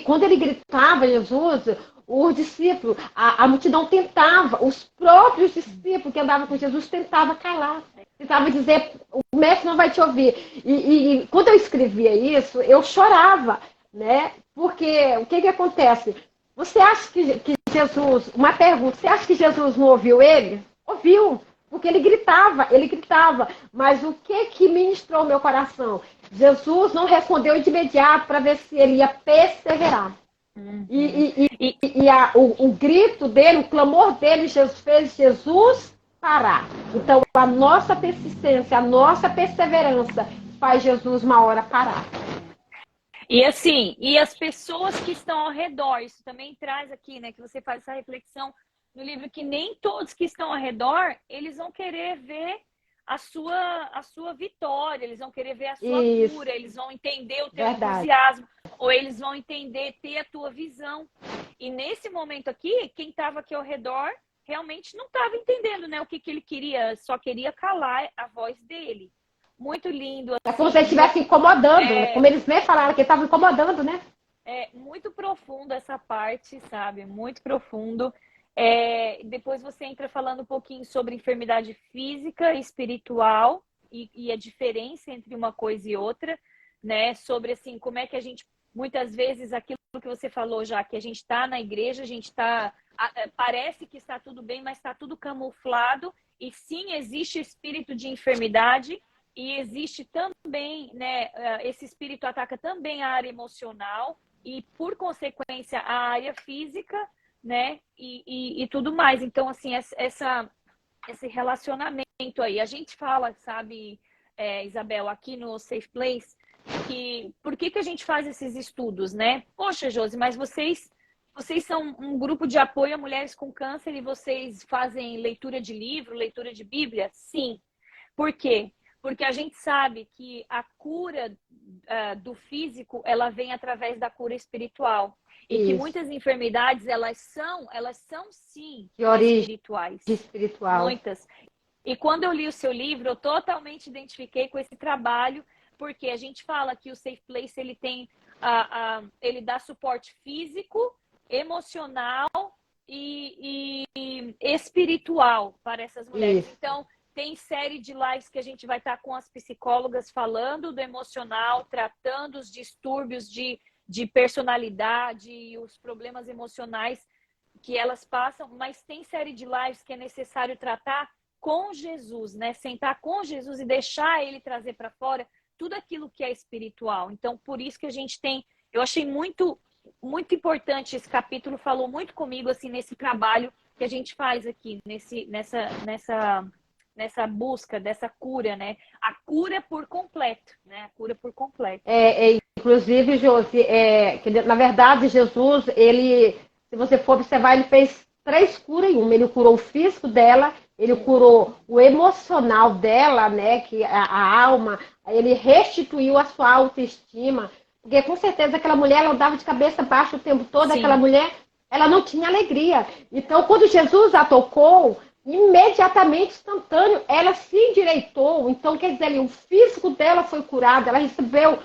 Quando ele gritava Jesus, os discípulos, a multidão tentava, os próprios discípulos que andavam com Jesus tentavam calar. Tentava dizer, o mestre não vai te ouvir. E quando eu escrevia isso, eu chorava, né? Porque o que acontece? Você acha que Jesus, uma pergunta, você acha que Jesus não ouviu ele? Ouviu, porque ele gritava. Mas o que ministrou meu coração? Jesus não respondeu de imediato para ver se ele ia perseverar. O grito dele, o clamor dele fez Jesus parar. Então, a nossa persistência, a nossa perseverança faz Jesus uma hora parar. E assim, e as pessoas que estão ao redor, isso também traz aqui, né, que você faz essa reflexão no livro, que nem todos que estão ao redor, eles vão querer ver a sua vitória, eles vão querer ver a sua cura, eles vão entender o teu entusiasmo, ou eles vão entender, ter a tua visão. E nesse momento aqui, quem estava aqui ao redor realmente não estava entendendo, né, o que ele queria, só queria calar a voz dele. Muito lindo. Assim, é como se ele estivesse incomodando, né? Como eles mesmo falaram, que ele estava incomodando, né? É muito profundo essa parte, sabe? Muito profundo. Depois você entra falando um pouquinho sobre enfermidade física e espiritual e a diferença entre uma coisa e outra, né? Sobre, assim, como é que a gente muitas vezes aquilo que você falou já, que a gente está na igreja, a gente está, parece que está tudo bem, mas está tudo camuflado. E sim, existe espírito de enfermidade e existe também, né, esse espírito ataca também a área emocional e, por consequência, a área física, né, e tudo mais. Então, assim, esse relacionamento aí, a gente fala, sabe, Isabel, aqui no Safe Place, que por que a gente faz esses estudos, né? Poxa, Josi, mas vocês são um grupo de apoio a mulheres com câncer e vocês fazem leitura de livro, leitura de Bíblia? Sim. Por quê? Porque a gente sabe que a cura do físico, ela vem através da cura espiritual. E que muitas enfermidades, elas são sim, de origem espirituais. espiritual. Muitas. E quando eu li o seu livro, eu totalmente identifiquei com esse trabalho, porque a gente fala que o Safe Place, ele tem, ele dá suporte físico, emocional e espiritual para essas mulheres. Isso. Então, tem série de lives que a gente vai estar com as psicólogas falando do emocional, tratando os distúrbios de personalidade e os problemas emocionais que elas passam, mas tem série de lives que é necessário tratar com Jesus, né? Sentar com Jesus e deixar ele trazer para fora tudo aquilo que é espiritual. Então, por isso que a gente tem... Eu achei muito, muito importante esse capítulo, falou muito comigo, assim, nesse trabalho que a gente faz aqui, nessa busca dessa cura, né? A cura por completo, né? A cura por completo. Inclusive, Josi, na verdade, Jesus, se você for observar, ele fez 3 curas em uma. Ele curou o físico dela, ele curou o emocional dela, né? Que a alma, ele restituiu a sua autoestima. Porque com certeza aquela mulher, ela andava de cabeça baixa o tempo todo, Sim. aquela mulher, ela não tinha alegria. Então, quando Jesus a tocou, imediatamente, instantâneo, ela se endireitou. Então, quer dizer, o físico dela foi curado, ela recebeu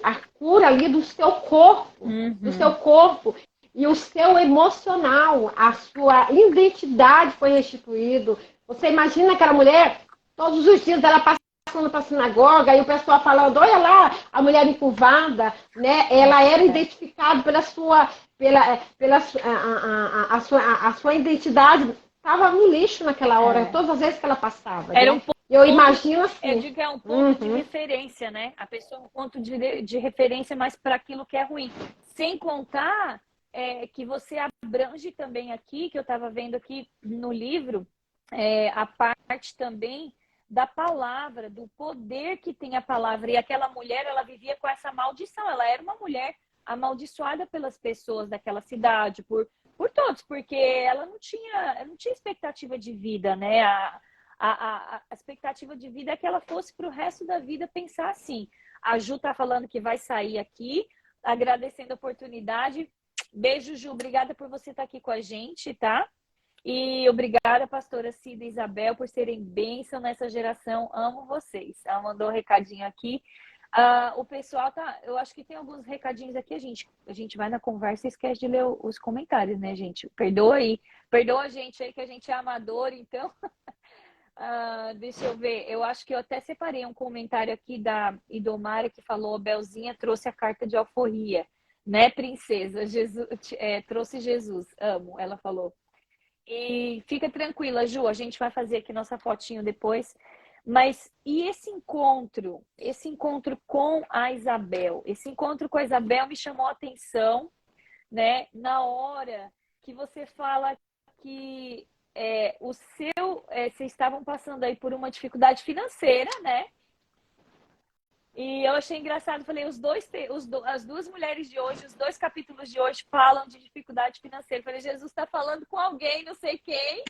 a cura ali do seu corpo, do seu corpo, e o seu emocional, a sua identidade foi restituído. Você imagina aquela mulher, todos os dias ela passando para a sinagoga, e o pessoal falando, olha lá, a mulher encurvada, né? Ela era identificada pela sua identidade, estava no lixo naquela hora, todas as vezes que ela passava. Era né? um ponto, eu imagino assim. eu digo que é um ponto de referência, né? A pessoa é um ponto de referência, mas para aquilo que é ruim. Sem contar que você abrange também aqui, que eu estava vendo aqui no livro, a parte também da palavra, do poder que tem a palavra. E aquela mulher, ela vivia com essa maldição. Ela era uma mulher amaldiçoada pelas pessoas daquela cidade, por todos, porque ela não tinha expectativa de vida, né? A expectativa de vida é que ela fosse para o resto da vida pensar assim. A Ju tá falando que vai sair aqui, agradecendo a oportunidade. Beijo, Ju. Obrigada por você estar aqui com a gente, tá? E obrigada, pastora Cida e Isabel, por serem bênção nessa geração. Amo vocês. Ela mandou um recadinho aqui. O pessoal tá... Eu acho que tem alguns recadinhos aqui. A gente vai na conversa e esquece de ler os comentários, né, gente? Perdoa aí. Perdoa a gente aí, que a gente é amador, então... deixa eu ver. Eu acho que eu até separei um comentário aqui da Idomara que falou: Belzinha trouxe a carta de alforria, né, princesa? Jesus, trouxe Jesus. Amo, ela falou. E fica tranquila, Ju, a gente vai fazer aqui nossa fotinho depois. Mas e esse encontro com a Isabel? Esse encontro com a Isabel me chamou a atenção, né? Na hora que você fala que vocês estavam passando aí por uma dificuldade financeira, né? E eu achei engraçado, falei, as duas mulheres de hoje, os 2 capítulos de hoje falam de dificuldade financeira. Eu falei, Jesus está falando com alguém, não sei quem.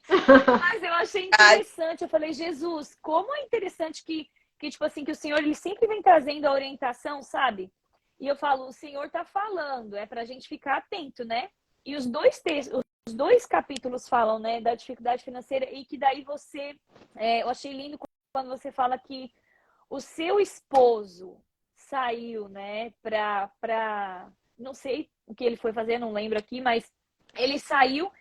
Mas eu achei interessante. Eu falei, Jesus, como é interessante que tipo assim, que o Senhor ele sempre vem trazendo a orientação, sabe? E eu falo, o Senhor está falando, é para a gente ficar atento, né? E os 2 capítulos falam, né, da dificuldade financeira e que daí eu achei lindo quando você fala que o seu esposo saiu, né, não sei o que ele foi fazer, não lembro aqui, mas ele saiu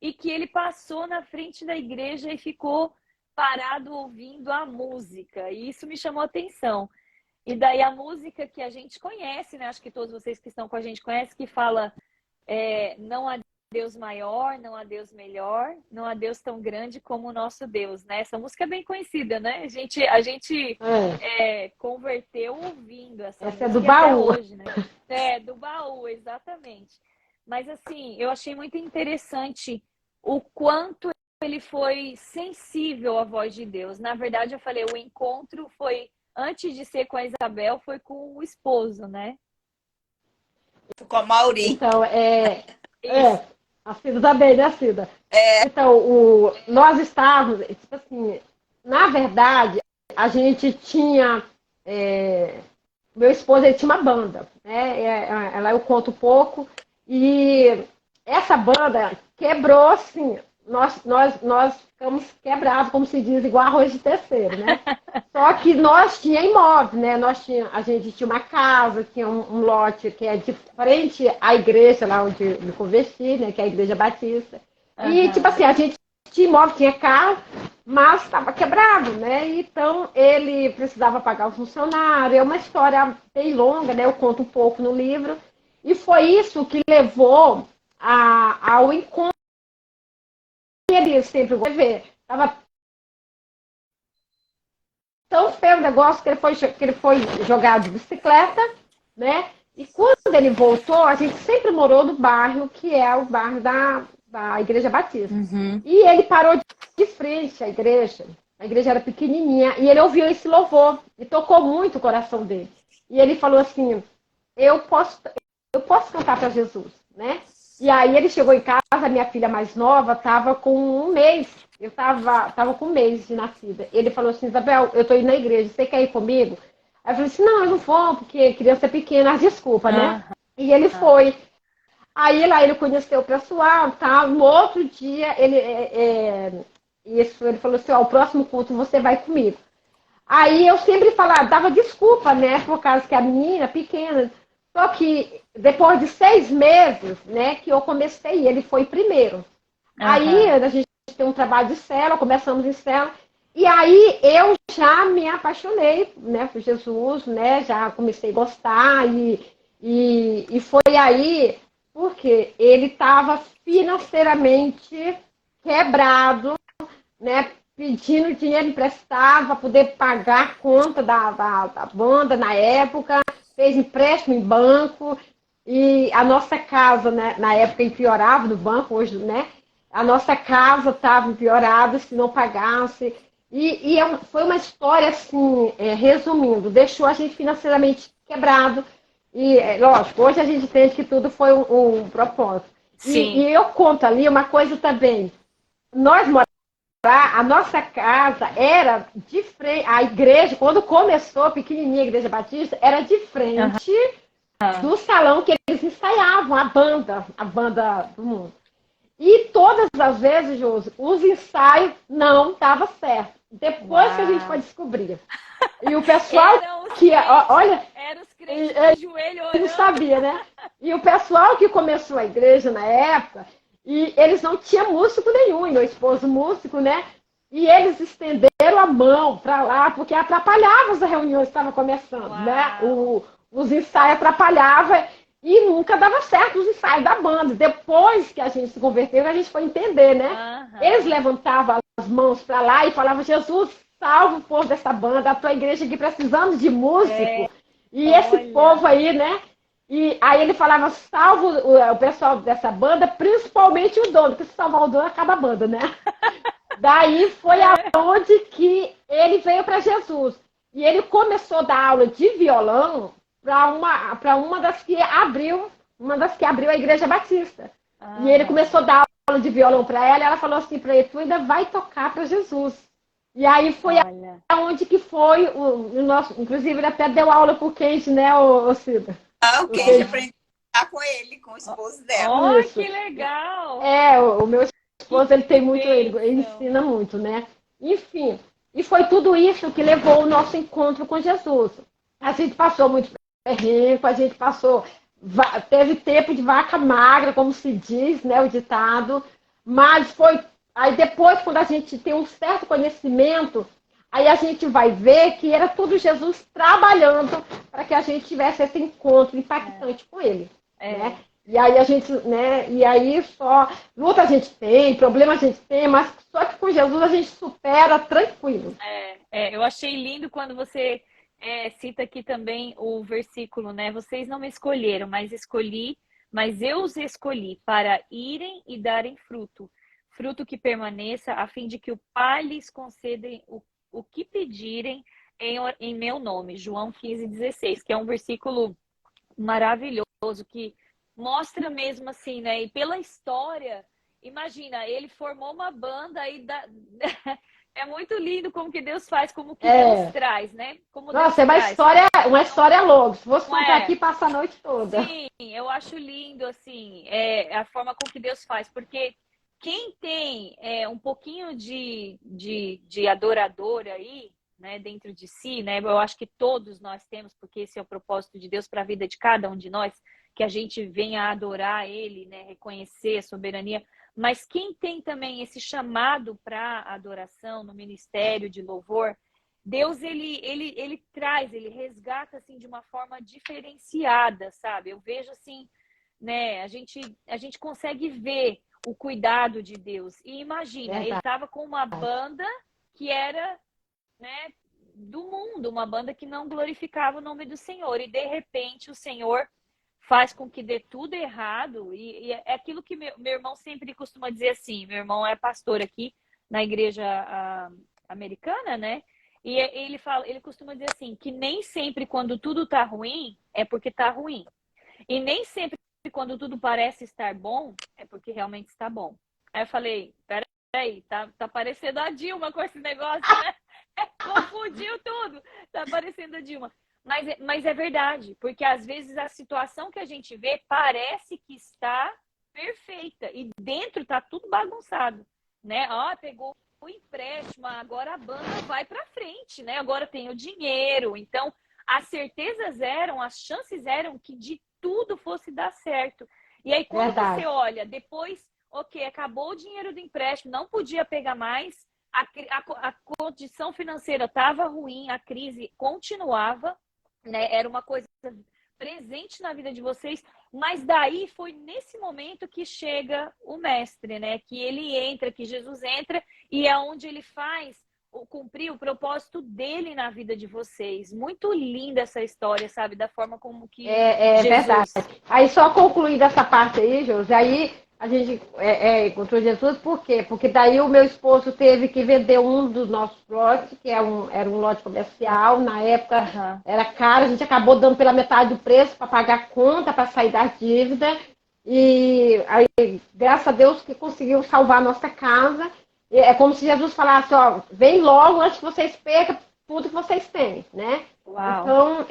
e que ele passou na frente da igreja e ficou parado ouvindo a música. E isso me chamou a atenção. E daí a música que a gente conhece, né? Acho que todos vocês que estão com a gente conhecem, que fala não há Deus maior, não há Deus melhor, não há Deus tão grande como o nosso Deus, né? Essa música é bem conhecida, né? A gente converteu ouvindo essa música é do até baú. hoje, né? Do baú, exatamente. Mas assim, eu achei muito interessante o quanto ele foi sensível à voz de Deus. Na verdade, eu falei, o encontro foi, antes de ser com a Isabel, foi com o esposo, né? Com a Mauri. Então, a Cida também, né, Cida? É. Então, nós estávamos, tipo assim, na verdade, a gente tinha. Meu esposo, ele tinha uma banda, né? Ela eu conto um pouco. E essa banda quebrou, assim. Nós ficamos quebrados, como se diz, igual arroz de terceiro, né? Só que nós tínhamos imóvel, né? A gente tinha uma casa, tinha um lote que é de frente à igreja, lá onde eu me converti, né? Que é a Igreja Batista. E, tipo assim, a gente tinha imóvel, tinha carro, mas estava quebrado, né? Então, ele precisava pagar o funcionário. É uma história bem longa, né? Eu conto um pouco no livro. E foi isso que levou ao encontro que ele sempre gostou de ver. Estava tão feio o negócio que ele foi jogado de bicicleta, né? E quando ele voltou, a gente sempre morou no bairro, que é o bairro da Igreja Batista. Uhum. E ele parou de frente à igreja. A igreja era pequenininha. E ele ouviu esse louvor. E tocou muito o coração dele. E ele falou assim, eu posso cantar para Jesus, né? E aí ele chegou em casa, a minha filha mais nova estava com um mês. Eu estava com um mês de nascida. Ele falou assim, Isabel, eu estou indo na igreja, você quer ir comigo? Aí eu falei assim, não, eu não vou, porque criança é pequena, desculpa, né? E ele foi. Aí lá ele conheceu o pessoal, tá? No outro dia, ele falou assim, o próximo culto você vai comigo. Aí eu sempre falava, dava desculpa, né? Por causa que a menina pequena. Só que depois de 6 meses, né, que eu comecei, ele foi primeiro. Aí a gente tem um trabalho de célula, começamos em célula. E aí eu já me apaixonei, né, por Jesus, né? Já comecei a gostar e foi aí porque ele estava financeiramente quebrado, né? Pedindo dinheiro emprestado para poder pagar a conta da banda na época, fez empréstimo em banco, e a nossa casa, né, na época empeorava no banco, hoje, né? A nossa casa estava empeorada se não pagasse. Foi uma história, assim, resumindo, deixou a gente financeiramente quebrado. E, lógico, hoje a gente entende que tudo foi um propósito. E eu conto ali uma coisa também. Nós morávamos lá, a nossa casa era de frente, a igreja, quando começou, pequenininha a Igreja Batista, era de frente do salão que eles ensaiavam, a banda do mundo. E todas as vezes, Josi, os ensaios não davam certo. Depois que a gente foi descobrir. E o pessoal olha... Eram os crentes de joelho olhando. Não sabia, né? E o pessoal que começou a igreja na época, e eles não tinham músico nenhum, e meu esposo músico, né? E eles estenderam a mão para lá, porque atrapalhava as reuniões que estavam começando, né? Os ensaios atrapalhavam e nunca dava certo os ensaios da banda. Depois que a gente se converteu, a gente foi entender, né? Eles levantavam as mãos para lá e falavam, Jesus, salva o povo dessa banda, a tua igreja aqui precisando de músico. E esse povo aí, né? E aí ele falava, salvo o pessoal dessa banda, principalmente o dono, porque se salvar o dono, acaba a banda, né? Daí foi aonde que ele veio para Jesus. E ele começou a dar aula de violão para uma das que abriu a Igreja Batista. E ele começou a dar aula de violão para ela, e ela falou assim para ele, tu ainda vai tocar para Jesus. E aí foi aonde que foi o nosso, inclusive ele até deu aula pro Kenji, né, o Cida? O Kenji aprendeu a com ele, com o esposo dela. Oh, que legal! O meu esposo, ele tem muito, ele ensina muito, né? Enfim, e foi tudo isso que levou o nosso encontro com Jesus. A gente passou muito perrengue, a gente teve tempo de vaca magra, como se diz, né, o ditado, mas foi... Aí depois, quando a gente tem um certo conhecimento, Aí a gente vai ver que era tudo Jesus trabalhando para que a gente tivesse esse encontro impactante com ele, né? E aí a gente, né? E aí só luta a gente tem, problema a gente tem, mas só que com Jesus a gente supera tranquilo. Eu achei lindo quando você cita aqui também o versículo, né? Vocês não me escolheram, mas eu os escolhi para irem e darem fruto, fruto que permaneça, a fim de que o Pai lhes conceda o que pedirem em meu nome. João 15:16, que é um versículo maravilhoso que mostra mesmo assim, né? E pela história, imagina, ele formou uma banda e é muito lindo como que Deus faz, como que Deus traz, né? Como Nossa, Deus é uma história longa. Se fosse Não contar aqui, passa a noite toda. Sim, eu acho lindo, assim, a forma com que Deus faz, porque quem tem um pouquinho de adorador aí, né, dentro de si, né, eu acho que todos nós temos, porque esse é o propósito de Deus para a vida de cada um de nós, que a gente venha a adorar Ele, né, reconhecer a soberania, mas quem tem também esse chamado para adoração no ministério de louvor, Deus, ele traz, ele resgata, assim, de uma forma diferenciada, sabe? Eu vejo, assim, né, a gente consegue ver o cuidado de Deus. E imagina, ele estava com uma banda que era, né, do mundo, uma banda que não glorificava o nome do Senhor. E, de repente, o Senhor faz com que dê tudo errado. E é aquilo que meu irmão sempre costuma dizer assim, meu irmão é pastor aqui na igreja americana, né? E ele costuma dizer assim, que nem sempre quando tudo tá ruim, é porque tá ruim. E nem sempre quando tudo parece estar bom, é porque realmente está bom. Aí eu falei, peraí, tá parecendo a Dilma com esse negócio, né? Confundiu tudo. Tá parecendo a Dilma. Mas é verdade, porque às vezes a situação que a gente vê parece que está perfeita e dentro tá tudo bagunçado, né? Pegou o empréstimo, agora a banda vai para frente, né? Agora tem o dinheiro. Então, as chances eram que de tudo fosse dar certo. E aí, quando você olha, depois, acabou o dinheiro do empréstimo, não podia pegar mais, a condição financeira estava ruim, a crise continuava, né? Era uma coisa presente na vida de vocês, mas daí foi nesse momento que chega o mestre, né? Que ele entra, que Jesus entra, e é onde ele faz cumprir o propósito dele na vida de vocês. Muito linda essa história, sabe? Da forma como que Jesus... verdade. Aí só concluindo essa parte aí, José, aí a gente encontrou Jesus, por quê? Porque daí o meu esposo teve que vender um dos nossos lotes, que era um lote comercial, na época era caro, a gente acabou dando pela metade do preço para pagar a conta, para sair da dívida, e aí, graças a Deus, que conseguiu salvar a nossa casa. É como se Jesus falasse, vem logo antes que vocês percam tudo que vocês têm, né? Uau. Então,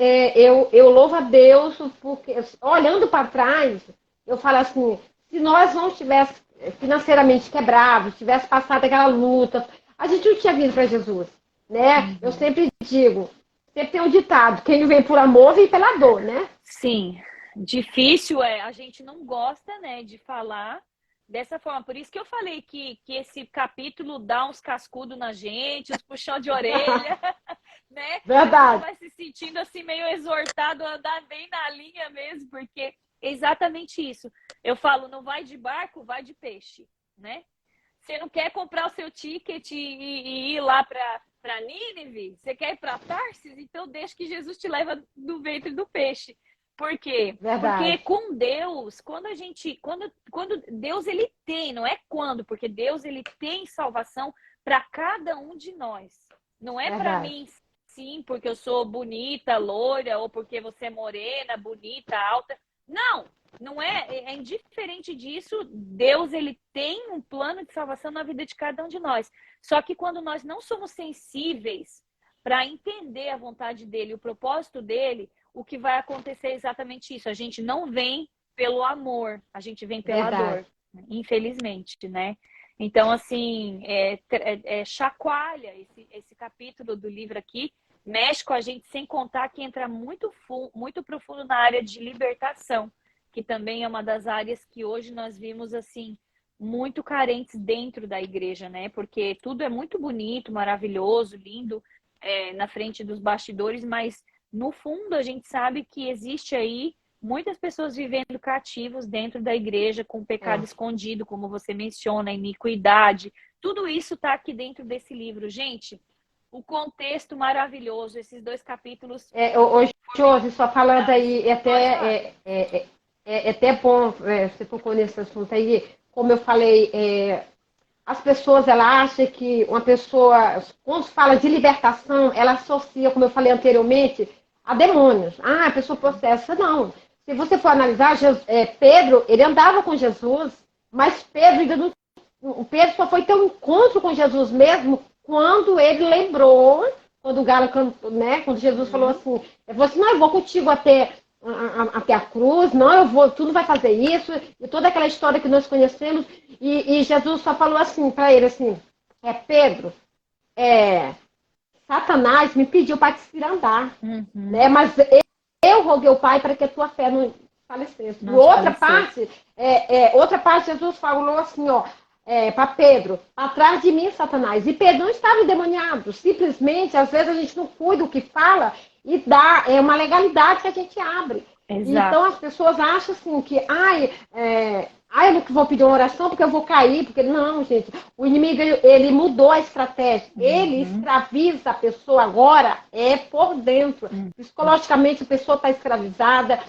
eu louvo a Deus, porque olhando para trás, eu falo assim, se nós não estivéssemos financeiramente quebrados, tivesse passado aquela luta, a gente não tinha vindo para Jesus, né? Eu sempre digo, sempre tem um ditado, quem vem por amor, vem pela dor, né? Sim, difícil a gente não gosta, né, de falar dessa forma. Por isso que eu falei que esse capítulo dá uns cascudos na gente, uns puxão de orelha, né? Verdade. Vai se sentindo assim meio exortado a andar bem na linha mesmo, porque é exatamente isso. Eu falo, não vai de barco, vai de peixe, né? Você não quer comprar o seu ticket e ir lá para Nínive? Você quer ir para Tarsis? Então deixa que Jesus te leva do ventre do peixe. Por quê? Verdade. Porque com Deus, quando Deus ele tem, não é quando, porque Deus ele tem salvação para cada um de nós. Não é para mim, sim, porque eu sou bonita, loira, ou porque você é morena, bonita, alta. Não é indiferente disso. Deus ele tem um plano de salvação na vida de cada um de nós. Só que quando nós não somos sensíveis para entender a vontade dele, o propósito dele, o que vai acontecer é exatamente isso. A gente não vem pelo amor, a gente vem pela dor, infelizmente, né? Então, assim, chacoalha esse capítulo do livro aqui, mexe com a gente, sem contar que entra muito profundo na área de libertação, que também é uma das áreas que hoje nós vimos, assim, muito carentes dentro da igreja, né? Porque tudo é muito bonito, maravilhoso, lindo, na frente dos bastidores, mas no fundo a gente sabe que existe aí muitas pessoas vivendo cativos dentro da igreja com pecado escondido, como você menciona, iniquidade. Tudo isso está aqui dentro desse livro. Gente, o contexto maravilhoso, esses 2 capítulos. Hoje, Josi, só falando aí, é até bom, você tocou nesse assunto aí, como eu falei, as pessoas, ela acha que uma pessoa, quando fala de libertação, ela associa, como eu falei anteriormente, a demônios. Ah, a pessoa possessa. Não. Se você for analisar, Pedro, ele andava com Jesus, mas Pedro ainda não. O Pedro só foi ter um encontro com Jesus mesmo quando ele lembrou, quando o galo cantou, né? Quando Jesus falou assim, não, eu vou contigo até a cruz, não, eu vou, tu não vai fazer isso, e toda aquela história que nós conhecemos, e Jesus só falou assim para ele, assim, Pedro, Satanás me pediu para te tirar andar, né? Mas eu roguei o Pai para que a tua fé não falecesse. Outra parte, Jesus falou assim, para Pedro, atrás de mim, Satanás. E Pedro não estava endemoniado. Simplesmente, às vezes, a gente não cuida do que fala e dá uma legalidade que a gente abre. Exato. Então, as pessoas acham assim que, eu não vou pedir uma oração porque eu vou cair. Porque não, gente. O inimigo, ele mudou a estratégia. Ele escraviza a pessoa agora por dentro. Psicologicamente, a pessoa está escravizada.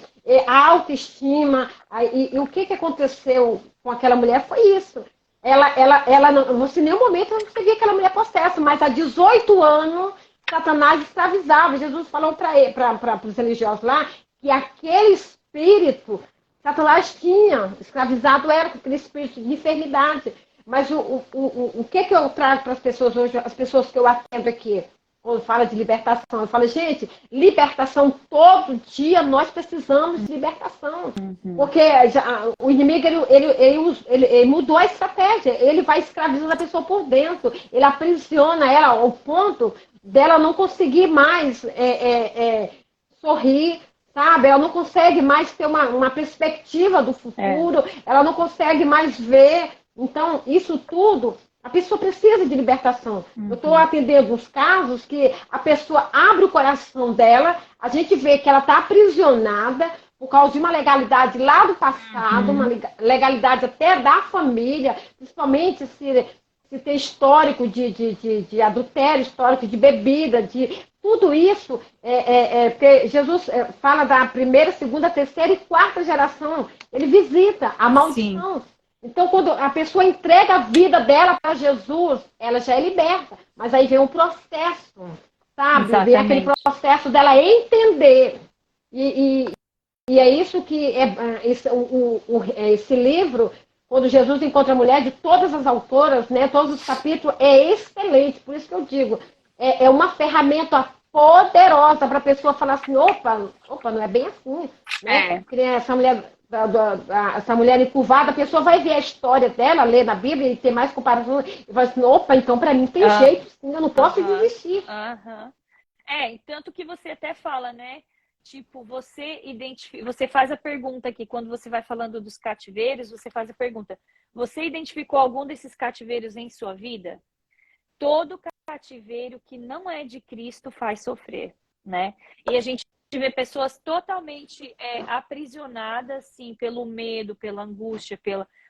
A autoestima. E o que aconteceu com aquela mulher foi isso. Ela não, em nenhum momento eu não sabia aquela mulher possessa, mas há 18 anos Satanás escravizava. Jesus falou para os religiosos lá que aquele espírito, Satanás tinha escravizado ela com aquele espírito de enfermidade. Mas o que eu trago para as pessoas hoje, as pessoas que eu atendo aqui, quando fala de libertação, eu falo, gente, libertação todo dia, nós precisamos de libertação. Porque o inimigo, ele mudou a estratégia, ele vai escravizando a pessoa por dentro, ele aprisiona ela ao ponto dela não conseguir mais sorrir, sabe? Ela não consegue mais ter uma perspectiva do futuro, ela não consegue mais ver. Então, isso tudo, a pessoa precisa de libertação. Eu estou atendendo uns casos que a pessoa abre o coração dela, a gente vê que ela está aprisionada por causa de uma legalidade lá do passado, uma legalidade até da família, principalmente se tem histórico de adultério, histórico de bebida, de tudo isso. Porque Jesus fala da primeira, segunda, terceira e quarta geração. Ele visita a maldição. Sim. Então, quando a pessoa entrega a vida dela para Jesus, ela já é liberta. Mas aí vem um processo, sabe? Exatamente. Vem aquele processo dela entender. E é isso que esse livro, quando Jesus encontra a mulher, de todas as autoras, né, todos os capítulos, é excelente. Por isso que eu digo, é uma ferramenta poderosa para a pessoa falar assim, opa, não é bem assim. Né? Essa mulher encurvada, a pessoa vai ver a história dela, ler na Bíblia e ter mais comparação, e vai assim, opa, então para mim tem jeito, sim, eu não posso desistir. Tanto que você até fala, né? Tipo, você faz a pergunta aqui, quando você vai falando dos cativeiros, você faz a pergunta, você identificou algum desses cativeiros em sua vida? Todo cativeiro que não é de Cristo faz sofrer, né? E a gente vê pessoas totalmente aprisionadas, sim, pelo medo, pela angústia,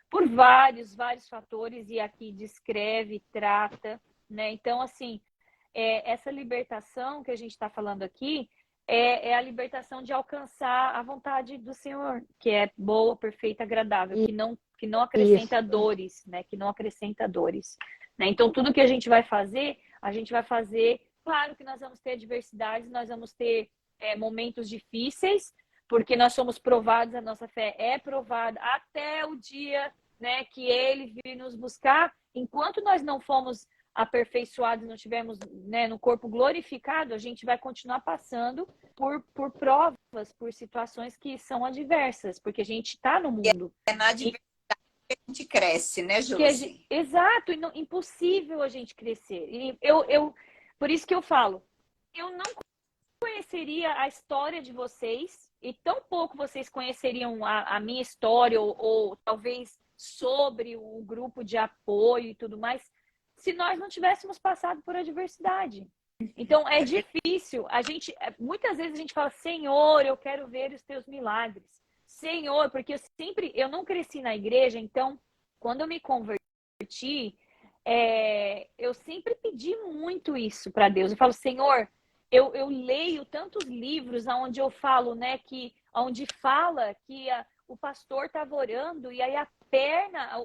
por vários fatores, e aqui descreve, trata, né? Então, assim, essa libertação que a gente está falando aqui é a libertação de alcançar a vontade do Senhor, que é boa, perfeita, agradável, que não acrescenta dores, né? Que não acrescenta dores. Né? Então, tudo que a gente vai fazer, claro que nós vamos ter adversidades, nós vamos ter momentos difíceis, porque nós somos provados, a nossa fé é provada até o dia, né, que Ele vir nos buscar. Enquanto nós não fomos aperfeiçoados, não tivermos, né, no corpo glorificado, a gente vai continuar passando por provas, por situações que são adversas, porque a gente está no mundo. Na adversidade que a gente cresce, né, Josi? Exato, e impossível a gente crescer. E por isso que eu falo, eu não conheceria a história de vocês, e tão pouco vocês conheceriam a minha história, ou talvez sobre o grupo de apoio e tudo mais, se nós não tivéssemos passado por adversidade. Então, é difícil. Muitas vezes a gente fala, Senhor, eu quero ver os teus milagres. Senhor, porque eu não cresci na igreja, então, quando eu me converti, eu sempre pedi muito isso para Deus. Eu falo, Senhor, eu leio tantos livros onde eu falo, né, onde fala que o pastor estava orando e aí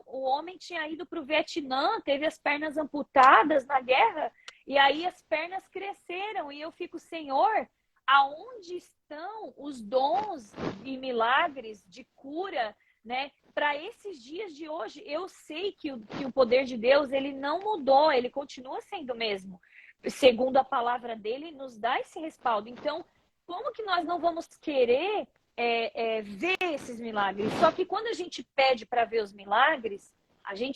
o homem tinha ido para o Vietnã, teve as pernas amputadas na guerra, e aí as pernas cresceram, e eu fico, Senhor, aonde estão os dons e milagres de cura, né? Para esses dias de hoje, eu sei que o poder de Deus, ele não mudou, ele continua sendo o mesmo. Segundo a palavra dele, nos dá esse respaldo. Então, como que nós não vamos querer ver esses milagres? Só que quando a gente pede para ver os milagres,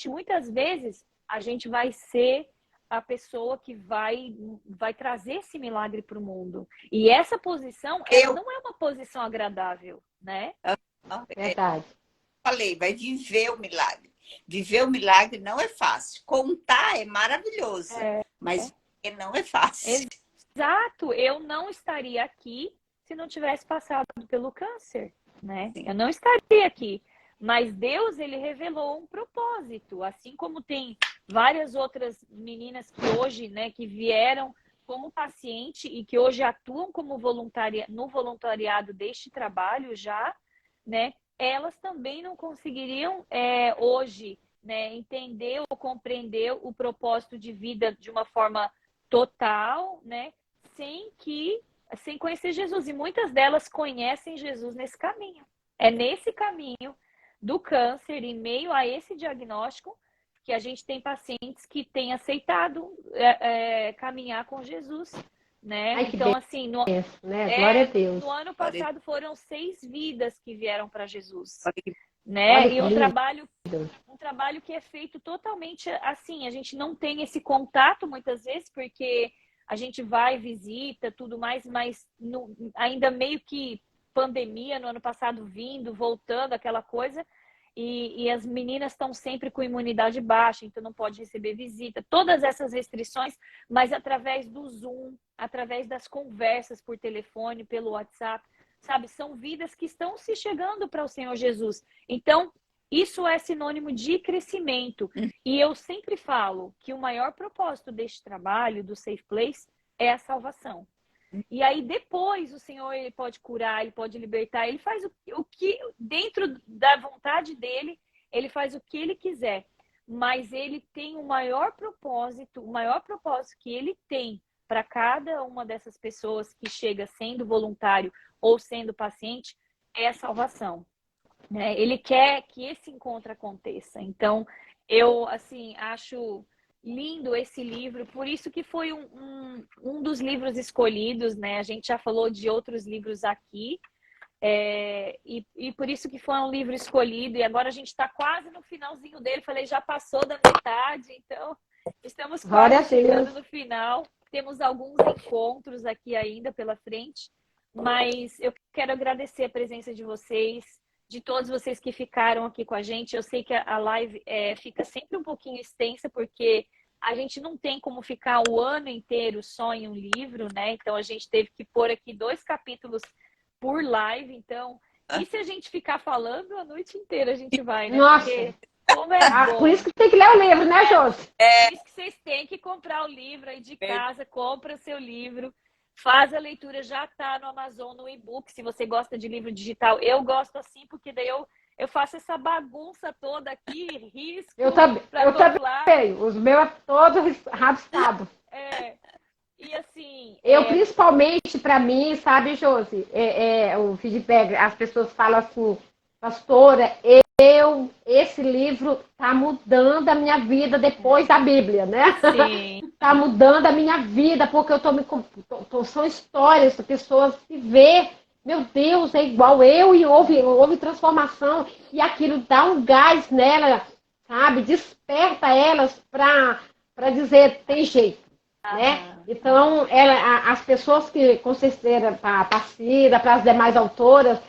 muitas vezes, a gente vai ser a pessoa que vai trazer esse milagre para o mundo. E essa posição, ela não é uma posição agradável, né? Verdade. Falei, vai viver o milagre. Viver o milagre não é fácil. Contar é maravilhoso, mas não é fácil. Exato. Eu não estaria aqui se não tivesse passado pelo câncer, né? Sim. Eu não estaria aqui. Mas Deus, ele revelou um propósito. Assim como tem várias outras meninas que hoje, né, que vieram como paciente e que hoje atuam como no voluntariado deste trabalho já, né? Elas também não conseguiriam hoje, né, entender ou compreender o propósito de vida de uma forma total, né, sem conhecer Jesus. E muitas delas conhecem Jesus nesse caminho. É nesse caminho do câncer, em meio a esse diagnóstico, que a gente tem pacientes que têm aceitado caminhar com Jesus, né? Ai, então, assim, né? Glória a Deus. No ano passado foram 6 vidas que vieram para Jesus, né? E um trabalho que é feito totalmente assim, a gente não tem esse contato muitas vezes, porque a gente vai, visita, tudo mais, mas ainda meio que pandemia no ano passado voltando, aquela coisa, e as meninas estão sempre com imunidade baixa, então não pode receber visita, todas essas restrições, mas através do Zoom, através das conversas por telefone, pelo WhatsApp, sabe, são vidas que estão se chegando para o Senhor Jesus. Então, isso é sinônimo de crescimento. E eu sempre falo que o maior propósito deste trabalho, do Safe Place, é a salvação. E aí depois o Senhor, ele pode curar, ele pode libertar, ele faz o que, dentro da vontade dele, ele faz o que ele quiser. Mas ele tem o maior propósito que ele tem para cada uma dessas pessoas que chega sendo voluntário ou sendo paciente, é a salvação. Né? Ele quer que esse encontro aconteça. Então, eu, assim, acho lindo esse livro, por isso que foi um dos livros escolhidos, né? A gente já falou de outros livros aqui, e por isso que foi um livro escolhido, e agora a gente está quase no finalzinho dele, falei, já passou da metade, então estamos quase chegando no final, temos alguns encontros aqui ainda pela frente, mas eu quero agradecer a presença de vocês, de todos vocês que ficaram aqui com a gente. Eu sei que a live fica sempre um pouquinho extensa, porque a gente não tem como ficar o ano inteiro só em um livro, né? Então, a gente teve que pôr aqui 2 capítulos por live. Então, e se a gente ficar falando a noite inteira, a gente vai, né? Nossa! Porque, como bom. Por isso que tem que ler o livro, né, Josi? Por isso que vocês têm que comprar o livro aí de casa, compra o seu livro. Faz a leitura, já está no Amazon, no e-book, se você gosta de livro digital. Eu gosto assim, porque daí eu faço essa bagunça toda aqui, risco. Eu também. Os meus é todo rabiscado. E assim... Principalmente, para mim, sabe, Josi, o feedback, as pessoas falam assim, pastora, esse livro tá mudando a minha vida depois da Bíblia, né? Sim. Tá mudando a minha vida, porque são histórias de pessoas que vê, meu Deus, é igual eu, e houve transformação, e aquilo dá um gás nela, sabe? Desperta elas para dizer, tem jeito, né? Então, as pessoas que consideram para a Cida, para as demais autoras,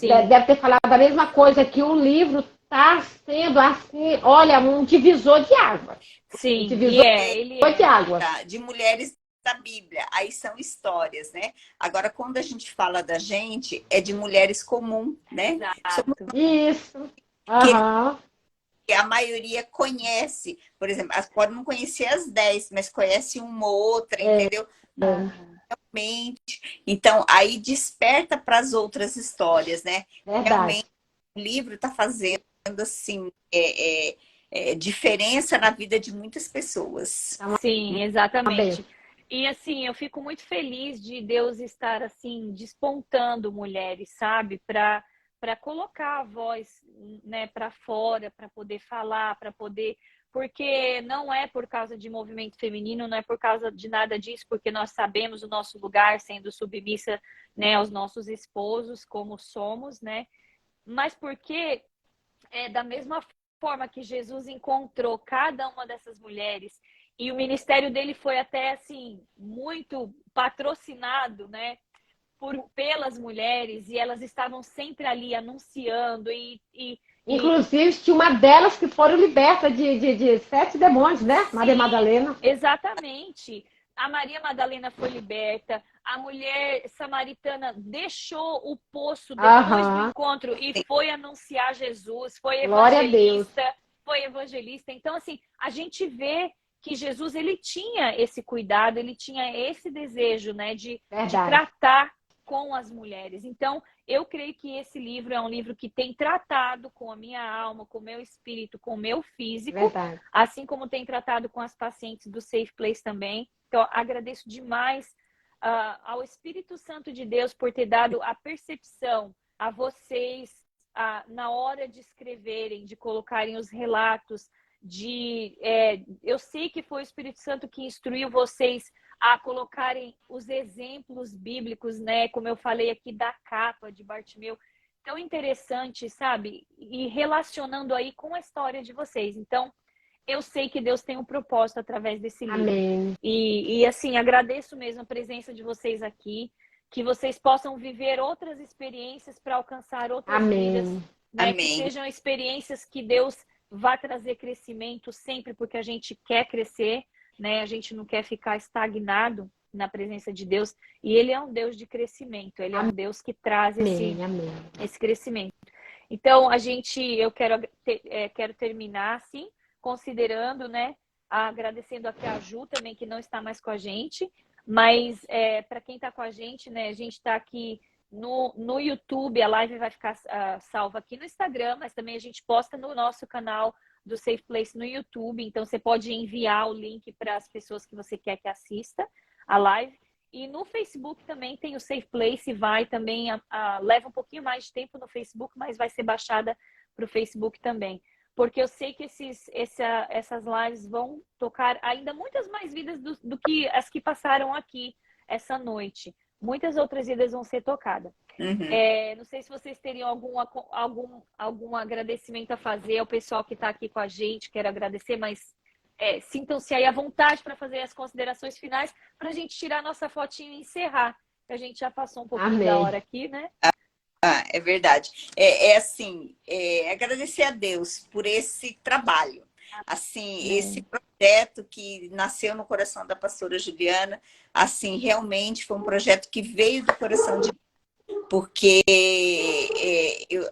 deve ter falado a mesma coisa, que o livro está sendo assim, olha, um divisor de águas. Sim, Divisor ele é. de águas. De mulheres da Bíblia. Aí são histórias, né? Agora, quando a gente fala da gente, é de mulheres comuns, né? Exato. Isso. Aham. Que a maioria conhece. Por exemplo, pode não conhecer as 10, mas conhece uma ou outra, entendeu? Realmente. Então, aí desperta para as outras histórias, né? Verdade. Realmente, o livro está fazendo, assim, diferença na vida de muitas pessoas. Sim, exatamente. E assim, eu fico muito feliz de Deus estar assim despontando mulheres, sabe, para colocar a voz, né, para fora, para poder falar, para poder, porque não é por causa de movimento feminino, não é por causa de nada disso, porque nós sabemos o nosso lugar sendo submissa, né, aos nossos esposos como somos, né? Mas porque da mesma forma que Jesus encontrou cada uma dessas mulheres e o ministério dele foi até assim muito patrocinado, né, pelas mulheres e elas estavam sempre ali anunciando Inclusive, tinha uma delas que foram libertas de 7 demônios, né? Sim, Maria Madalena. Exatamente. A Maria Madalena foi liberta, a mulher samaritana deixou o poço depois do encontro e foi anunciar Jesus, foi evangelista, Então, assim, a gente vê que Jesus, ele tinha esse cuidado, ele tinha esse desejo, né, de tratar com as mulheres. Então, eu creio que esse livro é um livro que tem tratado com a minha alma, com o meu espírito, com o meu físico, assim como tem tratado com as pacientes do Safe Place também. Então, agradeço demais ao Espírito Santo de Deus por ter dado a percepção a vocês na hora de escreverem, de colocarem os relatos, eu sei que foi o Espírito Santo que instruiu vocês a colocarem os exemplos bíblicos, né? Como eu falei aqui da capa de Bartimeu. Tão interessante, sabe? E relacionando aí com a história de vocês. Então, eu sei que Deus tem um propósito através desse livro. Amém. E assim, agradeço mesmo a presença de vocês aqui. Que vocês possam viver outras experiências para alcançar outras vidas. Né? Que sejam experiências que Deus vá trazer crescimento sempre, porque a gente quer crescer. Né? A gente não quer ficar estagnado na presença de Deus. E Ele é um Deus de crescimento. Ele é um Deus que traz esse crescimento. Então, eu quero terminar assim, considerando, né? Agradecendo aqui a Ju também, que não está mais com a gente. Mas para quem está com a gente, né? A gente está aqui no YouTube. A live vai ficar salva aqui no Instagram, mas também a gente posta no nosso canal do Safe Place no YouTube, então você pode enviar o link para as pessoas que você quer que assista a live. E no Facebook também tem o Safe Place, vai também, leva um pouquinho mais de tempo no Facebook, mas vai ser baixada para o Facebook também. Porque eu sei que essas lives vão tocar ainda muitas mais vidas do que as que passaram aqui essa noite. Muitas outras vidas vão ser tocadas. Não sei se vocês teriam algum agradecimento a fazer ao pessoal que está aqui com a gente. Quero agradecer, mas sintam-se aí à vontade para fazer as considerações finais para a gente tirar nossa fotinho e encerrar. A gente já passou um pouquinho da hora aqui, né? É verdade. Assim, agradecer a Deus por esse trabalho. Assim, esse projeto que nasceu no coração da pastora Juliana, assim, realmente foi um projeto que veio do coração de Deus, porque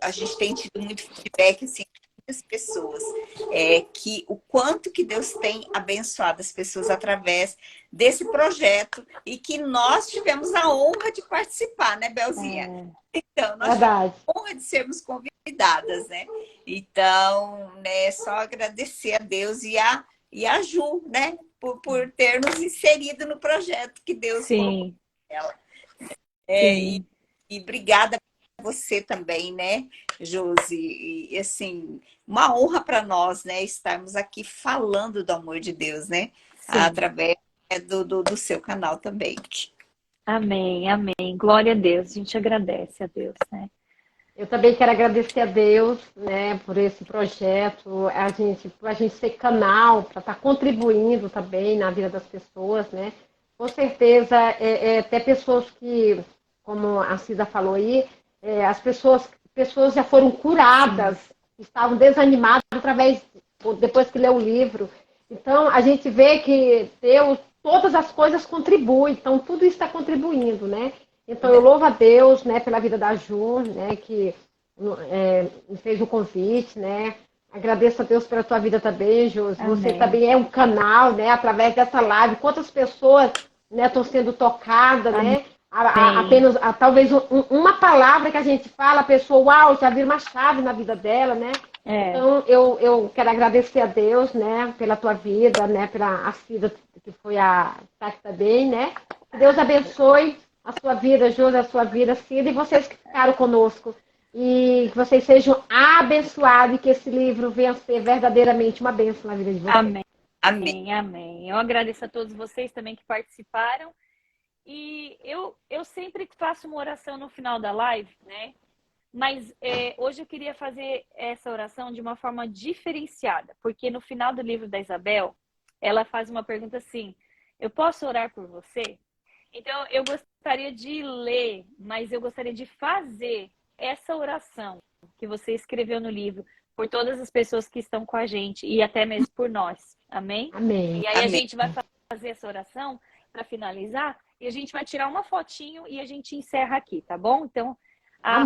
a gente tem tido muito feedback, assim, das pessoas, que o quanto que Deus tem abençoado as pessoas através desse projeto e que nós tivemos a honra de participar, né, Belzinha? Então, nós tivemos a honra de sermos convidadas, né? Então, né, só agradecer a Deus e a Ju, né, por ter nos inserido no projeto que Deus colocou nela. E obrigada a você também, né, Josi? E assim, uma honra para nós, né, estarmos aqui falando do amor de Deus, né? Através do seu canal também. Amém, amém. Glória a Deus. A gente agradece a Deus, né? Eu também quero agradecer a Deus, né, por esse projeto, a gente ser canal para estar contribuindo também na vida das pessoas, né? Com certeza, até pessoas que, como a Cida falou aí, as pessoas já foram curadas estavam desanimados depois que leu o livro. Então, a gente vê que Deus, todas as coisas contribuem, então tudo isso está contribuindo, né? Então, eu louvo a Deus, né, pela vida da Ju, né, que me fez o convite, né? Agradeço a Deus pela tua vida também, Josi. Você também é um canal, né, através dessa live. Quantas pessoas, né, estão sendo tocadas, né? Apenas, talvez uma palavra que a gente fala, a pessoa, uau, já vira uma chave na vida dela, né? Então, eu quero agradecer a Deus, né, pela tua vida, né, pela Cida, que foi a Tati também, né? Que Deus abençoe a sua vida, Josi, a sua vida, Cida, e vocês que ficaram conosco. E que vocês sejam abençoados e que esse livro venha a ser verdadeiramente uma bênção na vida de vocês. Amém. Amém. Amém. Eu agradeço a todos vocês também que participaram. E eu sempre faço uma oração no final da live, né? Mas hoje eu queria fazer essa oração de uma forma diferenciada, porque no final do livro da Isabel, ela faz uma pergunta assim: eu posso orar por você? Então, eu gostaria de ler, mas eu gostaria de fazer essa oração que você escreveu no livro por todas as pessoas que estão com a gente e até mesmo por nós. Amém? Amém. E aí Amém. a gente vai fazer essa oração para finalizar e a gente vai tirar uma fotinho e a gente encerra aqui, tá bom? Então, a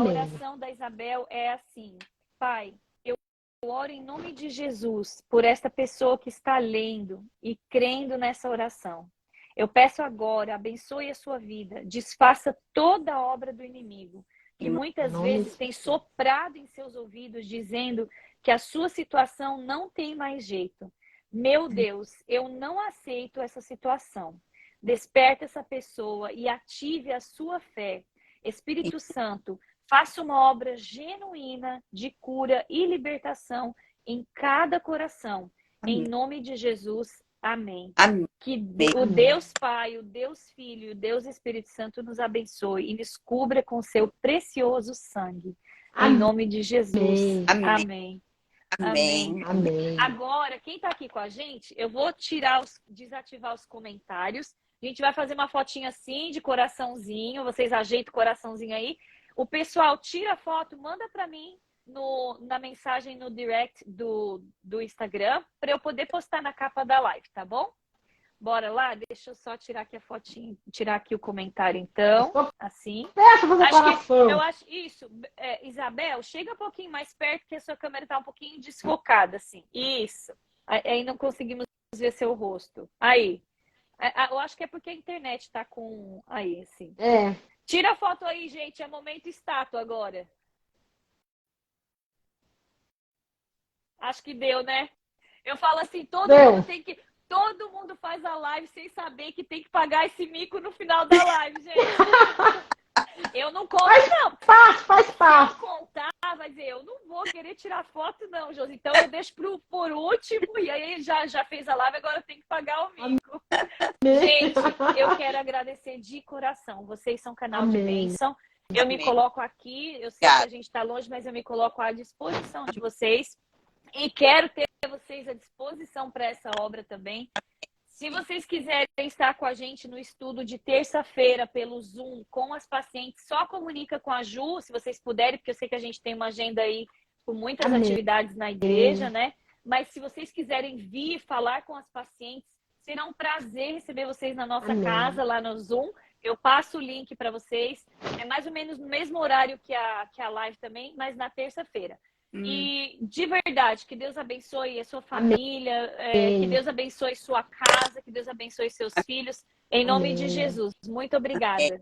oração da Isabel é assim: Pai, eu oro em nome de Jesus por esta pessoa que está lendo e crendo nessa oração. Eu peço agora, abençoe a sua vida, desfaça toda a obra do inimigo, que muitas vezes tem soprado em seus ouvidos, dizendo que a sua situação não tem mais jeito. Meu Deus, eu não aceito essa situação. Desperta essa pessoa e ative a sua fé. Espírito Santo, faça uma obra genuína de cura e libertação em cada coração. Em nome de Jesus, amém. Amém. Que o Deus Pai, o Deus Filho e o Deus Espírito Santo nos abençoe e nos cubra com seu precioso sangue. Em nome de Jesus. Amém. Amém. Amém. Agora, quem está aqui com a gente, eu vou desativar os comentários. A gente vai fazer uma fotinha assim, de coraçãozinho. Vocês ajeitam o coraçãozinho aí. O pessoal tira a foto, manda para mim na mensagem no direct do Instagram, para eu poder postar na capa da live, tá bom? Bora lá? Deixa eu só tirar aqui a fotinha, tirar aqui o comentário, então. Assim. Eu acho isso. Isabel, chega um pouquinho mais perto, que a sua câmera tá um pouquinho desfocada, assim. Isso. Aí não conseguimos ver seu rosto. Aí. Eu acho que é porque a internet tá com... Aí, assim. Tira a foto aí, gente. É momento estátua agora. Acho que deu, né? Eu falo assim, todo mundo faz a live sem saber que tem que pagar esse mico no final da live, gente. Eu não conto, não. Faz parte. Se eu contar, vai dizer, eu não vou querer tirar foto, não, Josi. Então eu deixo por último, e aí já fez a live, agora tem que pagar o mico. Gente, eu quero agradecer de coração. Vocês são canal de bênção. Eu me coloco aqui, eu sei que a gente está longe, mas eu me coloco à disposição de vocês. E quero ter vocês à disposição para essa obra também. Se vocês quiserem estar com a gente no estudo de terça-feira pelo Zoom com as pacientes, só comunica com a Ju, se vocês puderem, porque eu sei que a gente tem uma agenda aí com muitas atividades na igreja, né? Mas se vocês quiserem vir falar com as pacientes, será um prazer receber vocês na nossa casa, lá no Zoom. Eu passo o link para vocês. É mais ou menos no mesmo horário que a live também, mas na terça-feira. E de verdade, que Deus abençoe a sua família, que Deus abençoe sua casa, que Deus abençoe seus filhos. Em nome de Jesus. Muito obrigada.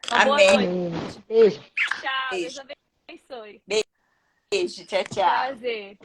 Uma boa noite. Beijo. Tchau. Deus abençoe. Beijo. Tchau, tchau. Prazer.